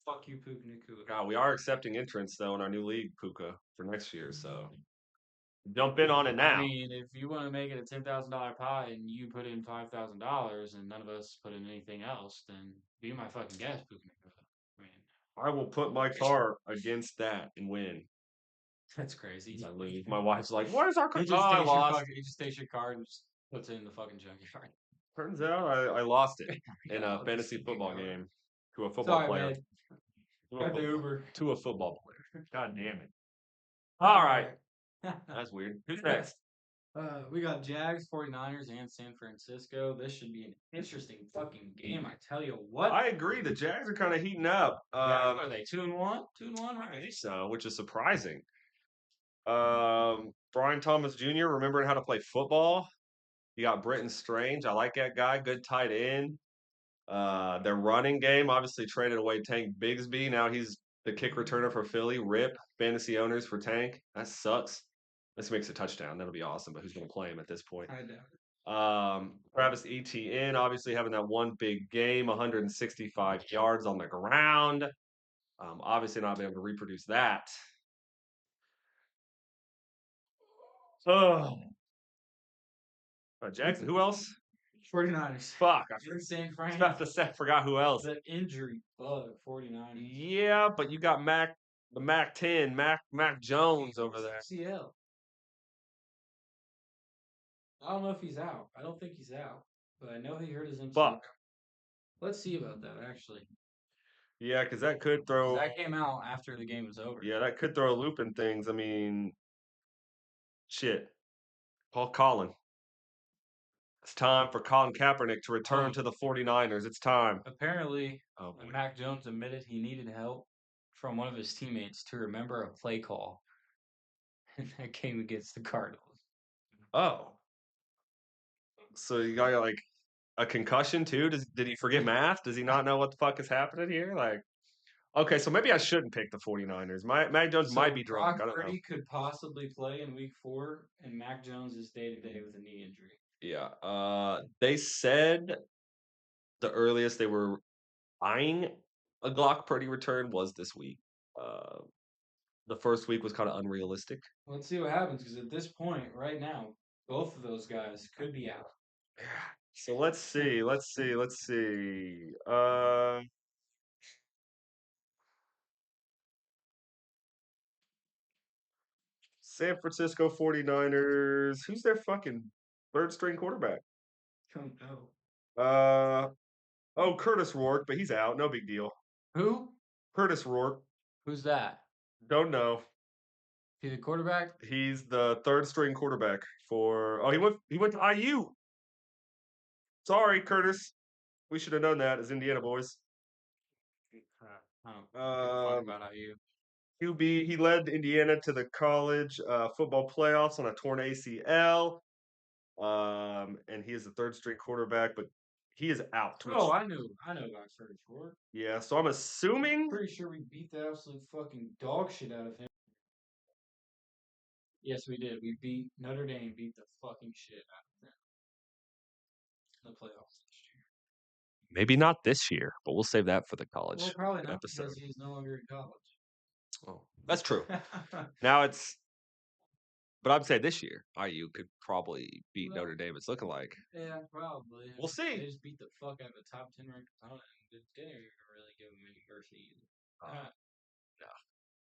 Speaker 2: Fuck you, Puka Nakua.
Speaker 1: God, we are accepting entrance though in our new league, Puka, for next year. So jump in on it now.
Speaker 2: I mean, if you want to make it a $10,000 pie and you put in $5,000 and none of us put in anything else, then be my fucking guest, Puka Nakua. I mean,
Speaker 1: I will put my car against that and win.
Speaker 2: that's crazy.
Speaker 1: I lose. My wife's like, "Where's our car?"
Speaker 2: He
Speaker 1: Oh, I lost.
Speaker 2: he just takes your card and just puts it in the fucking junkyard.
Speaker 1: Turns out I lost it in a fantasy football game to a football
Speaker 2: Sorry,
Speaker 1: player.
Speaker 2: man. Got the Uber.
Speaker 1: To a football player. God damn it. All right. That's weird. Who's next?
Speaker 2: We got Jags, 49ers, and San Francisco. This should be an interesting fucking game, I tell you what.
Speaker 1: I agree. The Jags are kind of heating up.
Speaker 2: What are they, 2-1? 2-1,
Speaker 1: I
Speaker 2: right?
Speaker 1: think so, which is surprising. Brian Thomas Jr. remembering how to play football. You got Britton Strange. I like that guy. Good tight end. Their running game obviously traded away Tank Bigsby. Now he's the kick returner for Philly. Rip fantasy owners for Tank. That sucks. This makes a touchdown. That'll be awesome. But who's going to play him at this point?
Speaker 2: I doubt it.
Speaker 1: Travis Etienne obviously having that one big game, 165 yards on the ground. Obviously not being able to reproduce that. Oh, Jackson. Who else?
Speaker 2: 49ers.
Speaker 1: Fuck.
Speaker 2: You're saying
Speaker 1: I was
Speaker 2: Frank?
Speaker 1: about to say, forgot who else.
Speaker 2: The injury bug, 49ers.
Speaker 1: Yeah, but you got the Mac 10, Mac Jones over there.
Speaker 2: CL. I don't know if he's out. I don't think he's out, but I know he hurt his MCL.
Speaker 1: Fuck.
Speaker 2: Let's see about that, actually.
Speaker 1: Yeah, because that could throw.
Speaker 2: That came out after the game was over.
Speaker 1: Yeah, that could throw a loop in things. I mean, shit. Paul Collin. It's time for Colin Kaepernick to return to the 49ers. It's time.
Speaker 2: Apparently,
Speaker 1: Oh,
Speaker 2: Mac Jones admitted he needed help from one of his teammates to remember a play call in that game against the Cardinals.
Speaker 1: Oh. So you got like a concussion too? Did he forget math? Does he not know what the fuck is happening here? Like, okay, so maybe I shouldn't pick the 49ers. Mac Jones might be drunk. I don't know.
Speaker 2: Purdy could possibly play in week 4, and Mac Jones is day-to-day with a knee injury.
Speaker 1: Yeah. They said the earliest they were eyeing a Glock Purdy return was this week. The first week was kind of unrealistic.
Speaker 2: Let's see what happens, because at this point, right now, both of those guys could be out.
Speaker 1: So let's see. San Francisco 49ers. Who's their fucking third string quarterback?
Speaker 2: Don't know.
Speaker 1: Curtis Rourke, but he's out. No big deal.
Speaker 2: Who?
Speaker 1: Curtis Rourke.
Speaker 2: Who's that?
Speaker 1: Don't know.
Speaker 2: He's the quarterback?
Speaker 1: He's the third string quarterback for. Oh, he went to IU. Sorry, Curtis. We should have known that as Indiana boys.
Speaker 2: I don't talk about IU.
Speaker 1: QB, he led Indiana to the college football playoffs on a torn ACL. And he is the third string quarterback, but he is out.
Speaker 2: Oh, I know about Curtis Rourke.
Speaker 1: Yeah, so I'm assuming.
Speaker 2: Pretty sure we beat the absolute fucking dog shit out of him. Yes, we did. We beat Notre Dame, beat the fucking shit out of them in the playoffs last year.
Speaker 1: Maybe not this year, but we'll save that for the
Speaker 2: Well,
Speaker 1: college
Speaker 2: probably not because
Speaker 1: episode.
Speaker 2: he's no longer in
Speaker 1: Oh, that's true.
Speaker 2: college.
Speaker 1: Now it's, but I'd say this year, IU could probably beat
Speaker 2: Well,
Speaker 1: Notre Dame. It's looking like.
Speaker 2: yeah, probably. I
Speaker 1: We'll
Speaker 2: mean,
Speaker 1: see.
Speaker 2: they just beat the fuck out of a top 10 ranked opponent and didn't even really give him any mercy either.
Speaker 1: Uh, no.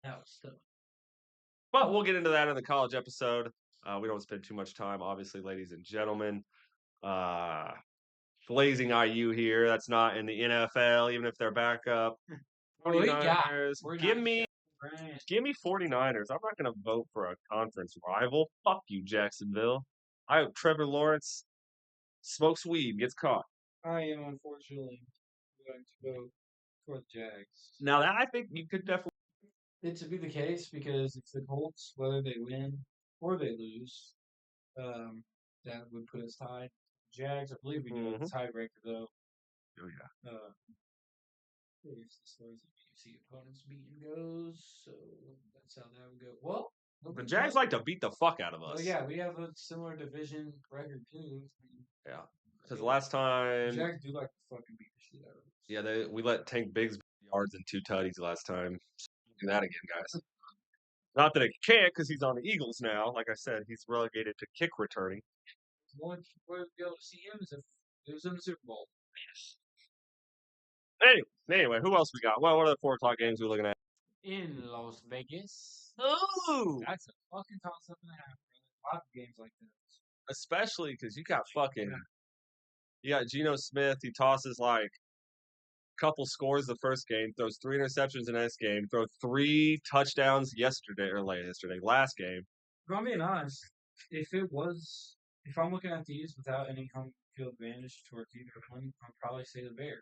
Speaker 2: That was tough.
Speaker 1: But we'll get into that in the college episode. We don't spend too much time, obviously, ladies and gentlemen. Uh, blazing IU here. That's not in the NFL, even if they're backup.
Speaker 2: Well, we got
Speaker 1: 49ers.
Speaker 2: 49ers got Bryant.
Speaker 1: Give me 49ers. I'm not going to vote for a conference rival. Fuck you, Jacksonville. I hope Trevor Lawrence smokes weed, gets caught.
Speaker 2: I am unfortunately going to go for the Jags.
Speaker 1: Now that I think you could definitely.
Speaker 2: It to be the case because if the Colts, whether they win or they lose, that would put us tied. Jags, I believe we do have a tiebreaker though.
Speaker 1: Oh yeah.
Speaker 2: If the stories of BFC opponents beating goes, so that's how that would go. Well,
Speaker 1: The Jags like to beat the fuck out of us.
Speaker 2: Oh yeah, we have a similar division record too.
Speaker 1: Yeah. Because last time.
Speaker 2: Jags do like to fucking beat the shit out of us.
Speaker 1: Yeah, we let Tank Biggs yards and 2 tutties last time. Do that again, guys. Not that it can't, because he's on the Eagles now. Like I said, he's relegated to kick returning.
Speaker 2: The only way to be able to see him is if he was in the Super Bowl.
Speaker 1: Anyway, who else we got? Well, what are the 4 o'clock games we're looking at?
Speaker 2: In Las Vegas.
Speaker 1: Oh!
Speaker 2: That's a fucking toss up and a half. A lot of games like this.
Speaker 1: Especially because you got fucking. You got Geno Smith. He tosses like couple scores the first game, throws 3 interceptions in this game, throw 3 touchdowns last game.
Speaker 2: If I'm being honest, if I'm looking at these without any home field advantage towards either one, I'd probably say the Bears.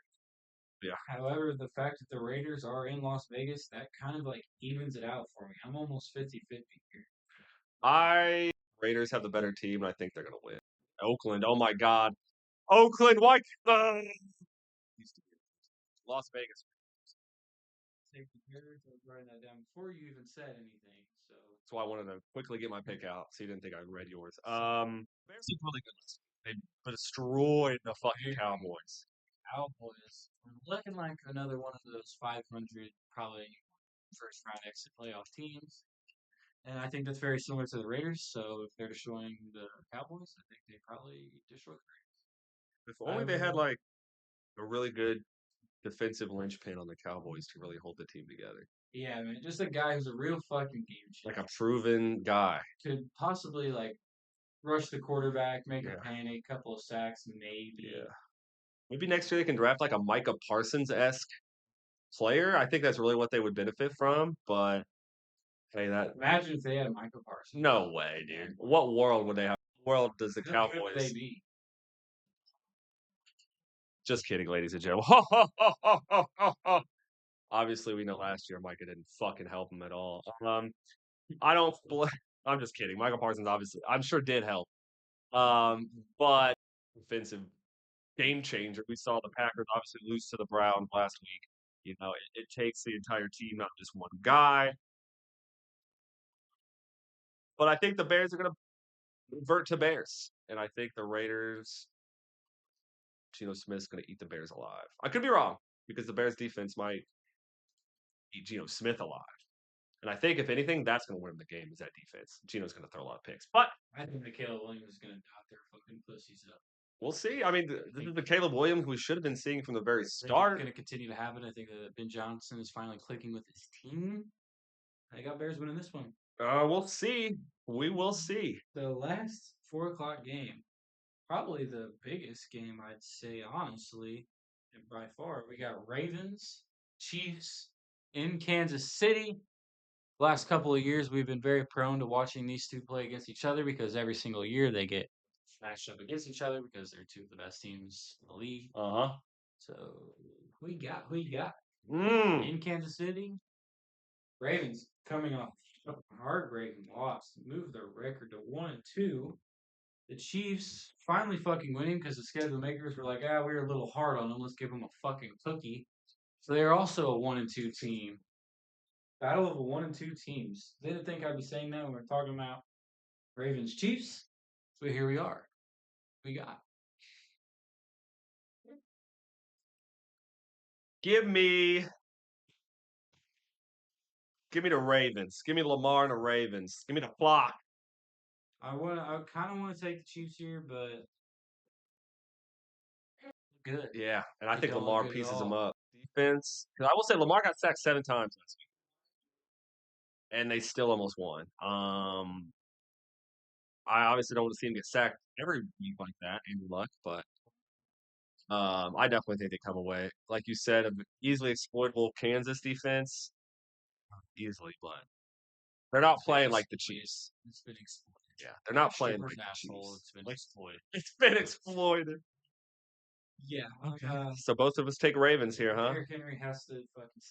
Speaker 1: Yeah.
Speaker 2: However, the fact that the Raiders are in Las Vegas, that kind of like evens it out for me. I'm almost 50-50 here.
Speaker 1: Raiders have the better team, and I think they're going to win. Oakland, oh my God. Oakland, why? Las Vegas.
Speaker 2: Safety Bears, I was writing that down before you even said anything. So
Speaker 1: that's why I wanted to quickly get my pick out, so you didn't think I read yours. Bears look really good. They destroyed the fucking Cowboys.
Speaker 2: Cowboys looking like another one of those 500 probably first round exit playoff teams. And I think that's very similar to the Raiders. So if they're destroying the Cowboys, I think they probably destroy the Raiders.
Speaker 1: If only they had like a really good defensive linchpin on the Cowboys to really hold the team together.
Speaker 2: Yeah, man, just a guy who's a real fucking game changer.
Speaker 1: Like a proven guy.
Speaker 2: Could possibly like rush the quarterback, make a panic, couple of sacks, maybe.
Speaker 1: Yeah. Maybe next year they can draft like a Micah Parsons-esque player. I think that's really what they would benefit from. But hey,
Speaker 2: imagine if they had Micah Parsons.
Speaker 1: No way, dude. What world would they have? What world does the Cowboys?
Speaker 2: Who would they be?
Speaker 1: Just kidding, ladies and gentlemen. Obviously, we know last year Micah didn't fucking help him at all. I don't. I'm just kidding. Michael Parsons, obviously, I'm sure did help. But defensive game changer. We saw the Packers obviously lose to the Browns last week. You know, it takes the entire team, not just one guy. But I think the Bears are going to revert to Bears, and I think the Raiders. Geno Smith's going to eat the Bears alive. I could be wrong because the Bears defense might eat Geno Smith alive. And I think if anything, that's going to win the game is that defense. Geno's going to throw a lot of picks. But
Speaker 2: I think Caleb Williams is going to dot their fucking pussies up.
Speaker 1: We'll see. I mean, this is the Caleb Williams we should have been seeing from the very start.
Speaker 2: Going to continue to happen. I think that Ben Johnson is finally clicking with his team. I got Bears winning this one.
Speaker 1: We'll see. We will see.
Speaker 2: The last 4 o'clock game, probably the biggest game, I'd say, honestly, and by far. We got Ravens, Chiefs in Kansas City. Last couple of years, we've been very prone to watching these two play against each other because every single year they get matched up against each other because they're two of the best teams in the league. So we got in Kansas City. Ravens coming off a heartbreaking loss, move their record to 1-2. The Chiefs finally fucking winning because the schedule makers were like, we were a little hard on them. Let's give them a fucking cookie. So they're also a 1-2 team. Battle of the 1-2 teams. Didn't think I'd be saying that when we're talking about Ravens Chiefs, but here we are. We got.
Speaker 1: Give me give me the Ravens. Give me Lamar and the Ravens. Give me the flock.
Speaker 2: I kind of want to take the Chiefs here, but good.
Speaker 1: Yeah, and I
Speaker 2: It
Speaker 1: think
Speaker 2: don't look
Speaker 1: Lamar
Speaker 2: good at
Speaker 1: pieces them
Speaker 2: all.
Speaker 1: up. Defense, 'cause I will say Lamar got sacked 7 times last week, and they still almost won. I obviously don't want to see him get sacked every week like that, any luck, but I definitely think they come away. Like you said, an easily exploitable Kansas defense, easily, but they're not
Speaker 2: It's been
Speaker 1: playing like the
Speaker 2: exploited.
Speaker 1: Chiefs.
Speaker 2: It's been exploited.
Speaker 1: Yeah, they're not playing
Speaker 2: Stripper's
Speaker 1: like the
Speaker 2: asshole.
Speaker 1: Chiefs.
Speaker 2: It's been
Speaker 1: Like
Speaker 2: exploited.
Speaker 1: it's been exploited.
Speaker 2: Yeah.
Speaker 1: Okay. So both of us take Ravens here, huh?
Speaker 2: Derrick Henry has to fucking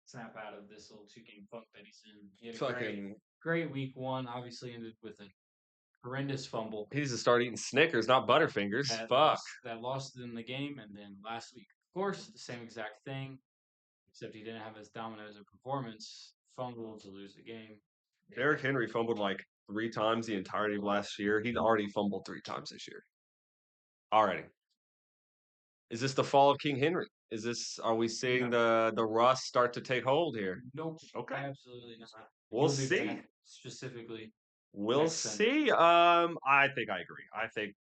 Speaker 2: snap out of this little 2 game funk that he's in. He had a
Speaker 1: Fucking
Speaker 2: great week one. Obviously ended with a horrendous fumble
Speaker 1: he needs to start eating Snickers, not Butterfingers. Fuck.
Speaker 2: that lost in the game, and then last week, of course, the same exact thing, except he didn't have as dominant a performance. Fumbled to lose the game.
Speaker 1: Derrick Henry fumbled like 3 times the entirety of last year. He'd already fumbled 3 times this year. Already. Is this the fall of King Henry? Is this are we seeing the rust start to take hold here?
Speaker 2: Nope,
Speaker 1: Okay.
Speaker 2: absolutely not.
Speaker 1: We'll see.
Speaker 2: Specifically
Speaker 1: We'll
Speaker 2: next Sunday.
Speaker 1: see. I think I agree. I think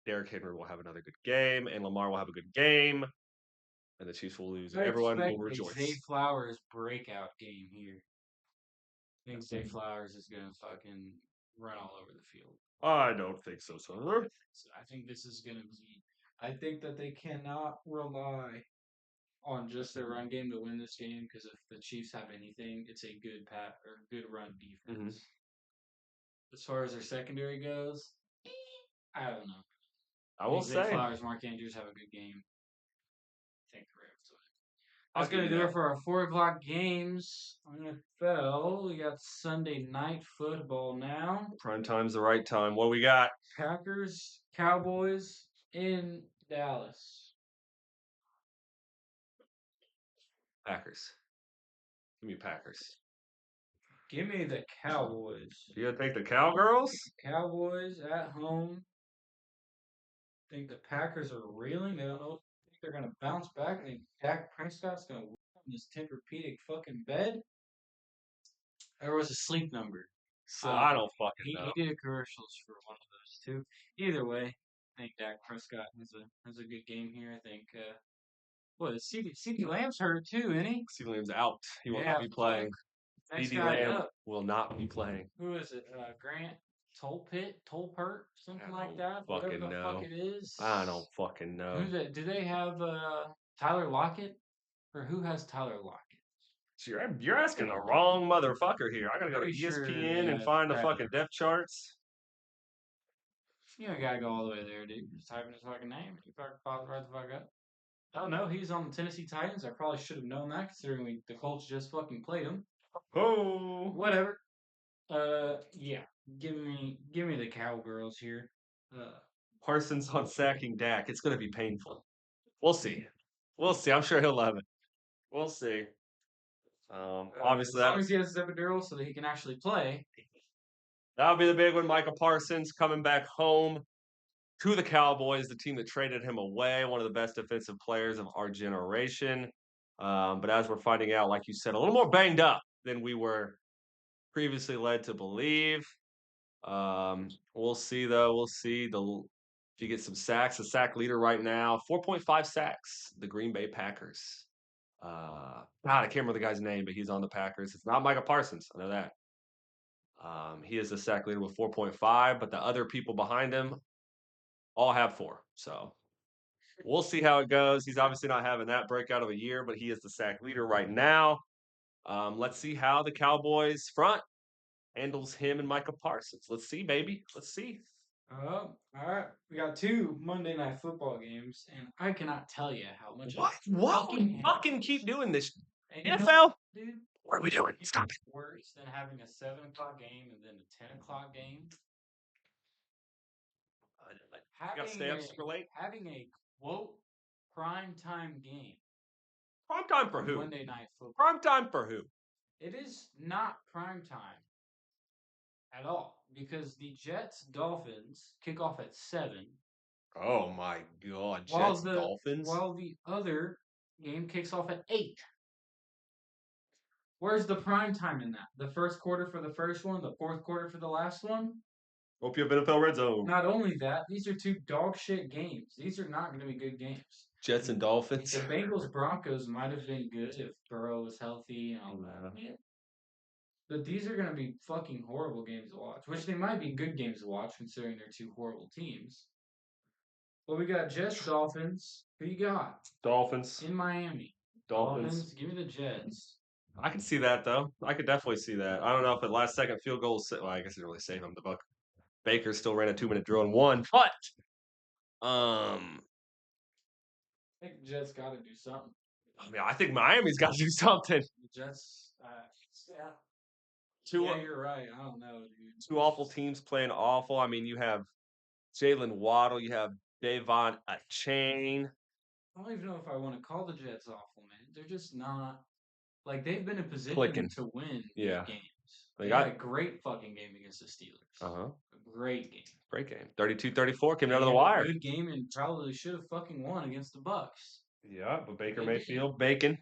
Speaker 1: Derrick Henry will have another good game, and Lamar will have a good game, and the Chiefs will lose, and
Speaker 2: I
Speaker 1: everyone will
Speaker 2: expect a Zay
Speaker 1: rejoice.
Speaker 2: Flowers breakout game here. I think Zay Flowers is gonna fucking run all over the field.
Speaker 1: I don't think so, sir.
Speaker 2: So I think this is gonna be. I think that they cannot rely on just their run game to win this game because if the Chiefs have anything, it's a good good run
Speaker 1: Mm-hmm.
Speaker 2: defense. As far as their secondary goes, I don't know.
Speaker 1: I
Speaker 2: I
Speaker 1: will
Speaker 2: think Zay
Speaker 1: say,
Speaker 2: Flowers, Mark Andrews have a good game. I think the Ravens win.
Speaker 1: I'll
Speaker 2: That's
Speaker 1: give
Speaker 2: gonna
Speaker 1: you
Speaker 2: do
Speaker 1: that.
Speaker 2: it for our 4 o'clock games on NFL. We got Sunday night football now.
Speaker 1: Prime time's the right time. What we got?
Speaker 2: Packers, Cowboys in Dallas.
Speaker 1: Packers. Give me Packers.
Speaker 2: Give me the Cowboys.
Speaker 1: You gonna take the Cowgirls?
Speaker 2: Cowboys at home. Think the Packers are reeling. They don't know. Think they're gonna bounce back. Think Dak Prescott's gonna win on this Tempur-Pedic fucking bed. There was a sleep number.
Speaker 1: So I don't fucking
Speaker 2: He
Speaker 1: know.
Speaker 2: did commercials for one of those too. Either way, I think Dak Prescott has a good game here. I think what CD Lamb's hurt too, isn't he?
Speaker 1: CeeDee Lamb's out. He will
Speaker 2: Yeah,
Speaker 1: not be playing.
Speaker 2: next
Speaker 1: CeeDee
Speaker 2: guy
Speaker 1: Lamb
Speaker 2: up.
Speaker 1: will not be playing.
Speaker 2: Who is it? Grant Tolpert, something
Speaker 1: I
Speaker 2: like
Speaker 1: don't
Speaker 2: that. Whatever
Speaker 1: fucking
Speaker 2: the fuck
Speaker 1: know.
Speaker 2: it is.
Speaker 1: I don't fucking know.
Speaker 2: Who's that? Do they have Tyler Lockett? Or who has Tyler Lockett?
Speaker 1: So you're asking the wrong motherfucker here. I gotta go to
Speaker 2: Pretty sure they
Speaker 1: ESPN and
Speaker 2: have
Speaker 1: find the
Speaker 2: Tyler.
Speaker 1: fucking depth charts.
Speaker 2: You don't gotta go all the way there, dude. Just type in his fucking name. You fucking pop it right the fuck up. Oh no, he's on the Tennessee Titans. I probably should have known that considering the Colts just fucking played him.
Speaker 1: Oh,
Speaker 2: Whatever. Yeah. Give me the Cowgirls here.
Speaker 1: Parsons on sacking Dak. It's gonna be painful. We'll see. We'll see. I'm sure he'll love it. We'll see. Obviously
Speaker 2: as long as he has his epidural so that he can actually play.
Speaker 1: that'll be the big one. Michael Parsons coming back home to the Cowboys, the team that traded him away, one of the best defensive players of our generation. But as we're finding out, like you said, a little more banged up than we were previously led to believe. We'll see though. We'll see if you get some sacks. The sack leader right now, 4.5 sacks. The Green Bay Packers. God, I can't remember the guy's name, but he's on the Packers. It's not Michael Parsons. I know that. He is the sack leader with 4.5, but the other people behind him all have 4. So we'll see how it goes. He's obviously not having that breakout of a year, but he is the sack leader right now. Let's see how the Cowboys front handles him and Micah Parsons. Let's see, baby. Let's see.
Speaker 2: All right. We got 2 Monday Night Football games, and I cannot tell you how much.
Speaker 1: What? We fucking keep doing this.
Speaker 2: And
Speaker 1: NFL?
Speaker 2: dude,
Speaker 1: What are we doing? Stop it.
Speaker 2: worse than having a 7 o'clock game and then a 10 o'clock game.
Speaker 1: You got to stay up super late?
Speaker 2: Having a quote prime time game.
Speaker 1: Prime time for who?
Speaker 2: Monday Night Football.
Speaker 1: Prime time for who?
Speaker 2: It is not prime time at all because the Jets Dolphins kick off at 7.
Speaker 1: Oh my God. Jets Dolphins?
Speaker 2: While the other Game kicks off at 8. Where's the prime time in that? The first quarter for the first one, the fourth quarter for the last one?
Speaker 1: Hope you have NFL Red Zone.
Speaker 2: Not only that, these are two dog shit games. These are not going to be good games.
Speaker 1: Jets and Dolphins.
Speaker 2: The Bengals Broncos might have been good if Burrow was healthy and all that. But these are going to be fucking horrible games to watch, which they might be good games to watch considering they're two horrible teams. But we got Jets, Dolphins. Who you got?
Speaker 1: Dolphins.
Speaker 2: In Miami.
Speaker 1: Dolphins.
Speaker 2: Give me the Jets.
Speaker 1: I can see that though. I could definitely see that. I don't know if the last second field goal. Well, I guess it didn't really save him. The Buck Baker still ran a 2-minute drill and won, but
Speaker 2: I think the Jets got to do something.
Speaker 1: I mean, I think Miami's got to do something.
Speaker 2: The Jets, yeah.
Speaker 1: Two,
Speaker 2: yeah, you're right. I don't know, dude.
Speaker 1: Two awful teams playing awful. I mean, you have Jalen Waddle, you have Davon Chain.
Speaker 2: I don't even know if I want to call the Jets awful, man. They're just not like they've been in position
Speaker 1: Clicking.
Speaker 2: to win
Speaker 1: Yeah.
Speaker 2: games.
Speaker 1: They
Speaker 2: had a great fucking game against the Steelers.
Speaker 1: Uh-huh.
Speaker 2: A great game.
Speaker 1: Great game. 32-34 came down to the wire.
Speaker 2: Good game and probably should have fucking won against the Bucks.
Speaker 1: Yeah, but Baker Mayfield, Bacon.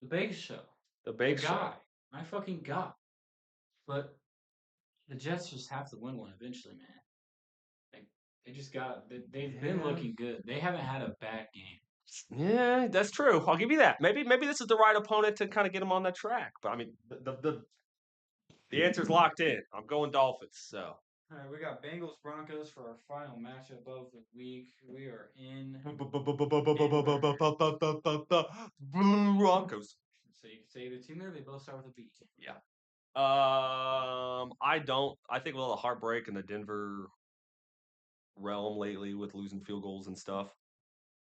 Speaker 2: The Bacon Show.
Speaker 1: The Bacon Show.
Speaker 2: Guy. My fucking guy. But the Jets just have to win one eventually, man. Like, they just got. They've been looking good. They haven't had a bad game.
Speaker 1: Yeah, that's true. I'll give you that. Maybe this is the right opponent to kind of get him on that track. But I mean, the answer's locked in. I'm going Dolphins. So.
Speaker 2: All right, we got Bengals Broncos for our final matchup of the week. We are in
Speaker 1: Broncos.
Speaker 2: So you can say the team there. They both start with a B.
Speaker 1: Yeah. I don't. I think a little heartbreak in the Denver realm lately with losing field goals and stuff.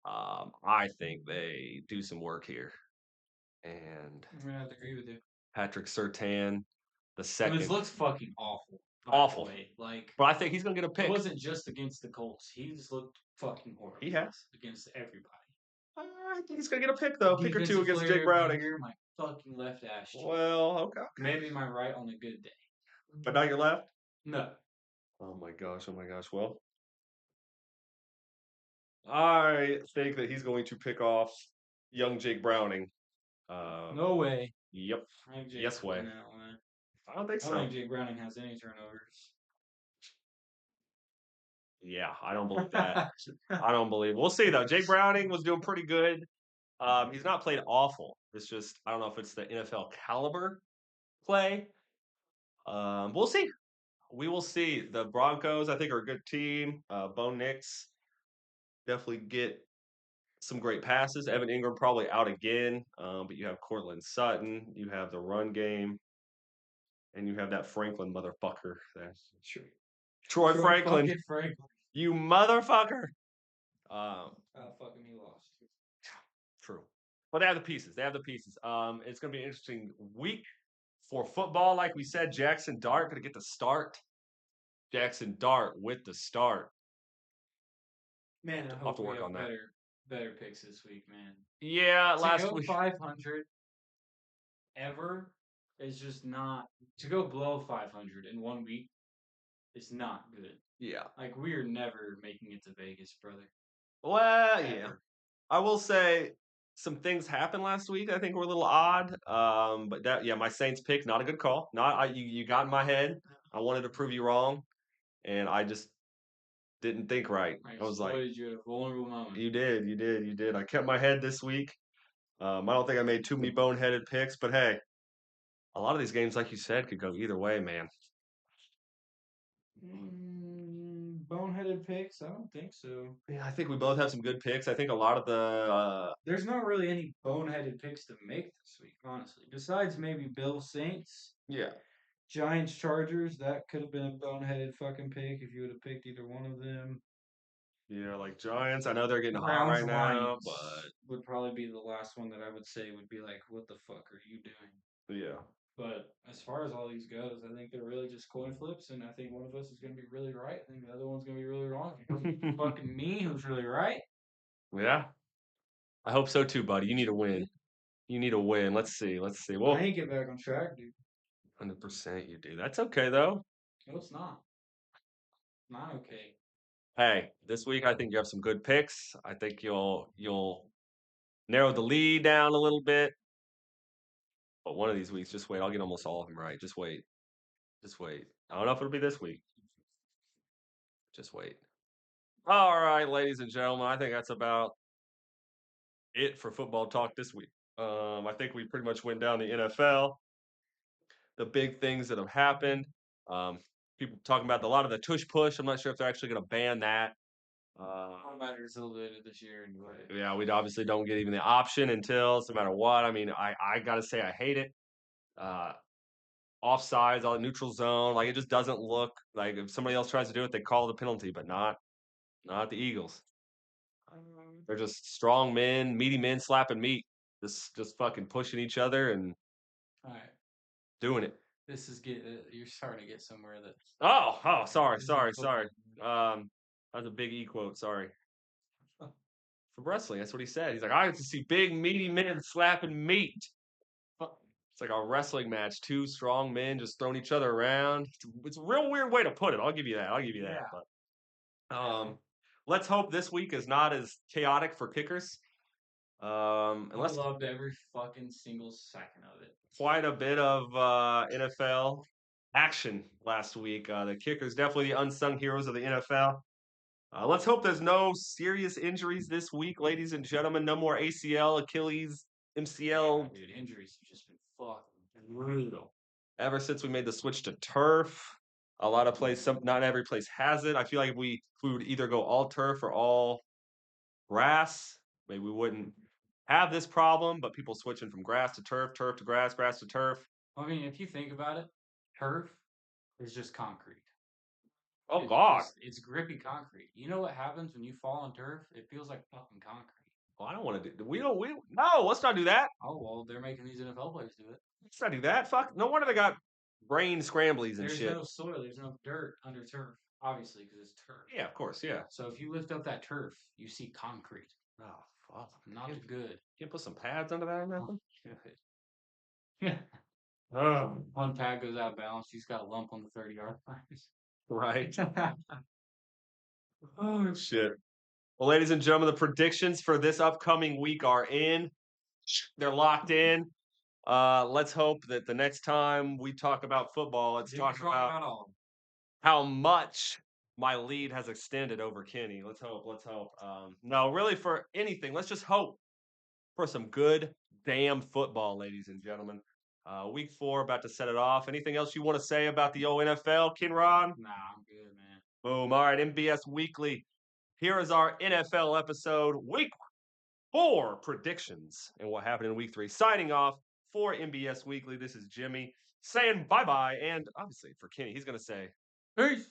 Speaker 1: I think they do some work here, and
Speaker 2: I'm gonna have to agree with you.
Speaker 1: Patrick Surtain, the second.
Speaker 2: His looks fucking awful.
Speaker 1: Awful.
Speaker 2: Like,
Speaker 1: but I think he's gonna get a pick.
Speaker 2: It wasn't just against the Colts. He's looked fucking horrible.
Speaker 1: He has
Speaker 2: against everybody.
Speaker 1: I think he's gonna get a pick though. Pick or two against Jake Browning.
Speaker 2: My fucking left ass.
Speaker 1: Well, okay.
Speaker 2: Maybe my right on a good day.
Speaker 1: But not your left?
Speaker 2: No.
Speaker 1: Oh my gosh. Well, I think that he's going to pick off young Jake Browning.
Speaker 2: No way.
Speaker 1: Yep. Yes way. I don't think so.
Speaker 2: I don't think Jake Browning has any turnovers.
Speaker 1: Yeah, I don't believe that. I don't believe. We'll see though. Jake Browning was doing pretty good. He's not played awful. It's just I don't know if it's the NFL caliber play. We'll see. We will see. The Broncos, I think, are a good team. Bo Nix definitely get some great passes. Evan Ingram probably out again, but you have Cortland Sutton. You have the run game, and you have that Franklin motherfucker. That's true. Troy Franklin. You motherfucker.
Speaker 2: Fuck him, he lost.
Speaker 1: True. But they have the pieces. It's going to be an interesting week for football. Like we said, Jackson Dart going to get the start. Jackson Dart with the start.
Speaker 2: Man, I hope we have better picks this week, man.
Speaker 1: Yeah, last week
Speaker 2: 500 ever is just not to go below 500 in 1 week. It's not good.
Speaker 1: Yeah,
Speaker 2: like we are never making it to Vegas, brother.
Speaker 1: Well, ever. Yeah, I will say some things happened last week. I think were a little odd. But my Saints pick not a good call. You got in my head. I wanted to prove you wrong, and I just didn't think right. I was like,
Speaker 2: you at a vulnerable moment.
Speaker 1: You did. I kept my head this week. I don't think I made too many boneheaded picks, but hey, a lot of these games, like you said, could go either way, man.
Speaker 2: Boneheaded picks? I don't think so.
Speaker 1: Yeah, I think we both have some good picks. I think a lot of the
Speaker 2: there's not really any boneheaded picks to make this week, honestly. Besides maybe Bills Saints.
Speaker 1: Yeah.
Speaker 2: Giants Chargers, that could have been a boneheaded fucking pick if you would have picked either one of them.
Speaker 1: Yeah, like Giants. I know they're getting hot right now, but
Speaker 2: would probably be the last one that I would say would be like, what the fuck are you doing?
Speaker 1: Yeah.
Speaker 2: But as far as all these goes, I think they're really just coin flips, and I think one of us is going to be really right. I think the other one's going to be really wrong. Fucking me, who's really right.
Speaker 1: Yeah. I hope so too, buddy. You need a win. Let's see. Well,
Speaker 2: I ain't get back on track, dude.
Speaker 1: 100% you do. That's okay though.
Speaker 2: No, it's not. Not okay.
Speaker 1: Hey, this week I think you have some good picks. I think you'll narrowed the lead down a little bit. But one of these weeks, just wait. I'll get almost all of them right. Just wait. Just wait. I don't know if it'll be this week. Just wait. All right, ladies and gentlemen, I think that's about it for football talk this week. I think we pretty much went down the NFL, the big things that have happened. Um, People talking about a lot of the tush push. I'm not sure if they're actually going to ban that.
Speaker 2: All matters a little bit this year anyway.
Speaker 1: Yeah, we obviously don't get even the option until no matter what. I mean, I gotta say I hate it. Uh, Offsides, all neutral zone, like it just doesn't look like if somebody else tries to do it, they call the penalty, but not the Eagles. They're just strong men, meaty men slapping meat, just fucking pushing each other and
Speaker 2: All right,
Speaker 1: doing it.
Speaker 2: this is get you're starting to get somewhere that
Speaker 1: Sorry,
Speaker 2: isn't
Speaker 1: sorry, sorry.
Speaker 2: football.
Speaker 1: That's a big E quote. Sorry. For wrestling, that's what he said. He's like, I like to see big meaty men slapping meat. It's like a wrestling match, two strong men just throwing each other around. It's a real weird way to put it. I'll give you that. I'll give you that.
Speaker 2: Yeah,
Speaker 1: But let's hope this week is not as chaotic for kickers.
Speaker 2: I
Speaker 1: Unless
Speaker 2: loved every fucking single second of it.
Speaker 1: quite a bit of NFL action last week. The kickers definitely the unsung heroes of the NFL. Let's hope there's no serious injuries this week, ladies and gentlemen. No more ACL, Achilles, MCL.
Speaker 2: Dude, injuries have just been fucking
Speaker 1: Brutal. Ever since we made the switch to turf, a lot of places, not every place has it. I feel like if we would either go all turf or all grass, maybe we wouldn't have this problem. But people switching from grass to turf, turf to grass, grass to turf.
Speaker 2: I mean, if you think about it, turf is just concrete.
Speaker 1: Oh
Speaker 2: It's
Speaker 1: God!
Speaker 2: just it's grippy concrete. You know what happens when you fall on turf? It feels like fucking concrete.
Speaker 1: Well, I don't want to do. We don't. We no. Let's not do that.
Speaker 2: Oh well, they're making these NFL players do it.
Speaker 1: Let's not do that. Fuck. No wonder they got brain scramblies and
Speaker 2: There's
Speaker 1: shit.
Speaker 2: no soil, there's no dirt under turf, obviously, because it's turf.
Speaker 1: Yeah, of course. Yeah.
Speaker 2: So if you lift up that turf, you see concrete.
Speaker 1: Oh fuck.
Speaker 2: Not good.
Speaker 1: Can't put some pads under that or nothing.
Speaker 2: One pad goes out of balance. He's got a lump on the 30-yard line.
Speaker 1: Right. Oh shit. Well, ladies and gentlemen, the predictions for this upcoming week are in. They're locked in. Let's hope that the next time we talk about football, let's
Speaker 2: Jimmy's
Speaker 1: talk
Speaker 2: wrong
Speaker 1: about
Speaker 2: about all.
Speaker 1: how much my lead has extended over Kenny. Let's hope. Let's hope. No, really, for anything, let's just hope for some good damn football, ladies and gentlemen. Week 4, about to set it off. Anything else you want to say about the old NFL, Kinron?
Speaker 2: Nah, I'm good, man.
Speaker 1: Boom. All right, MBS Weekly. Here is our NFL episode, week 4 predictions and what happened in week 3. Signing off for MBS Weekly. This is Jimmy saying bye bye. And obviously for Kenny, he's going to say,
Speaker 2: Peace.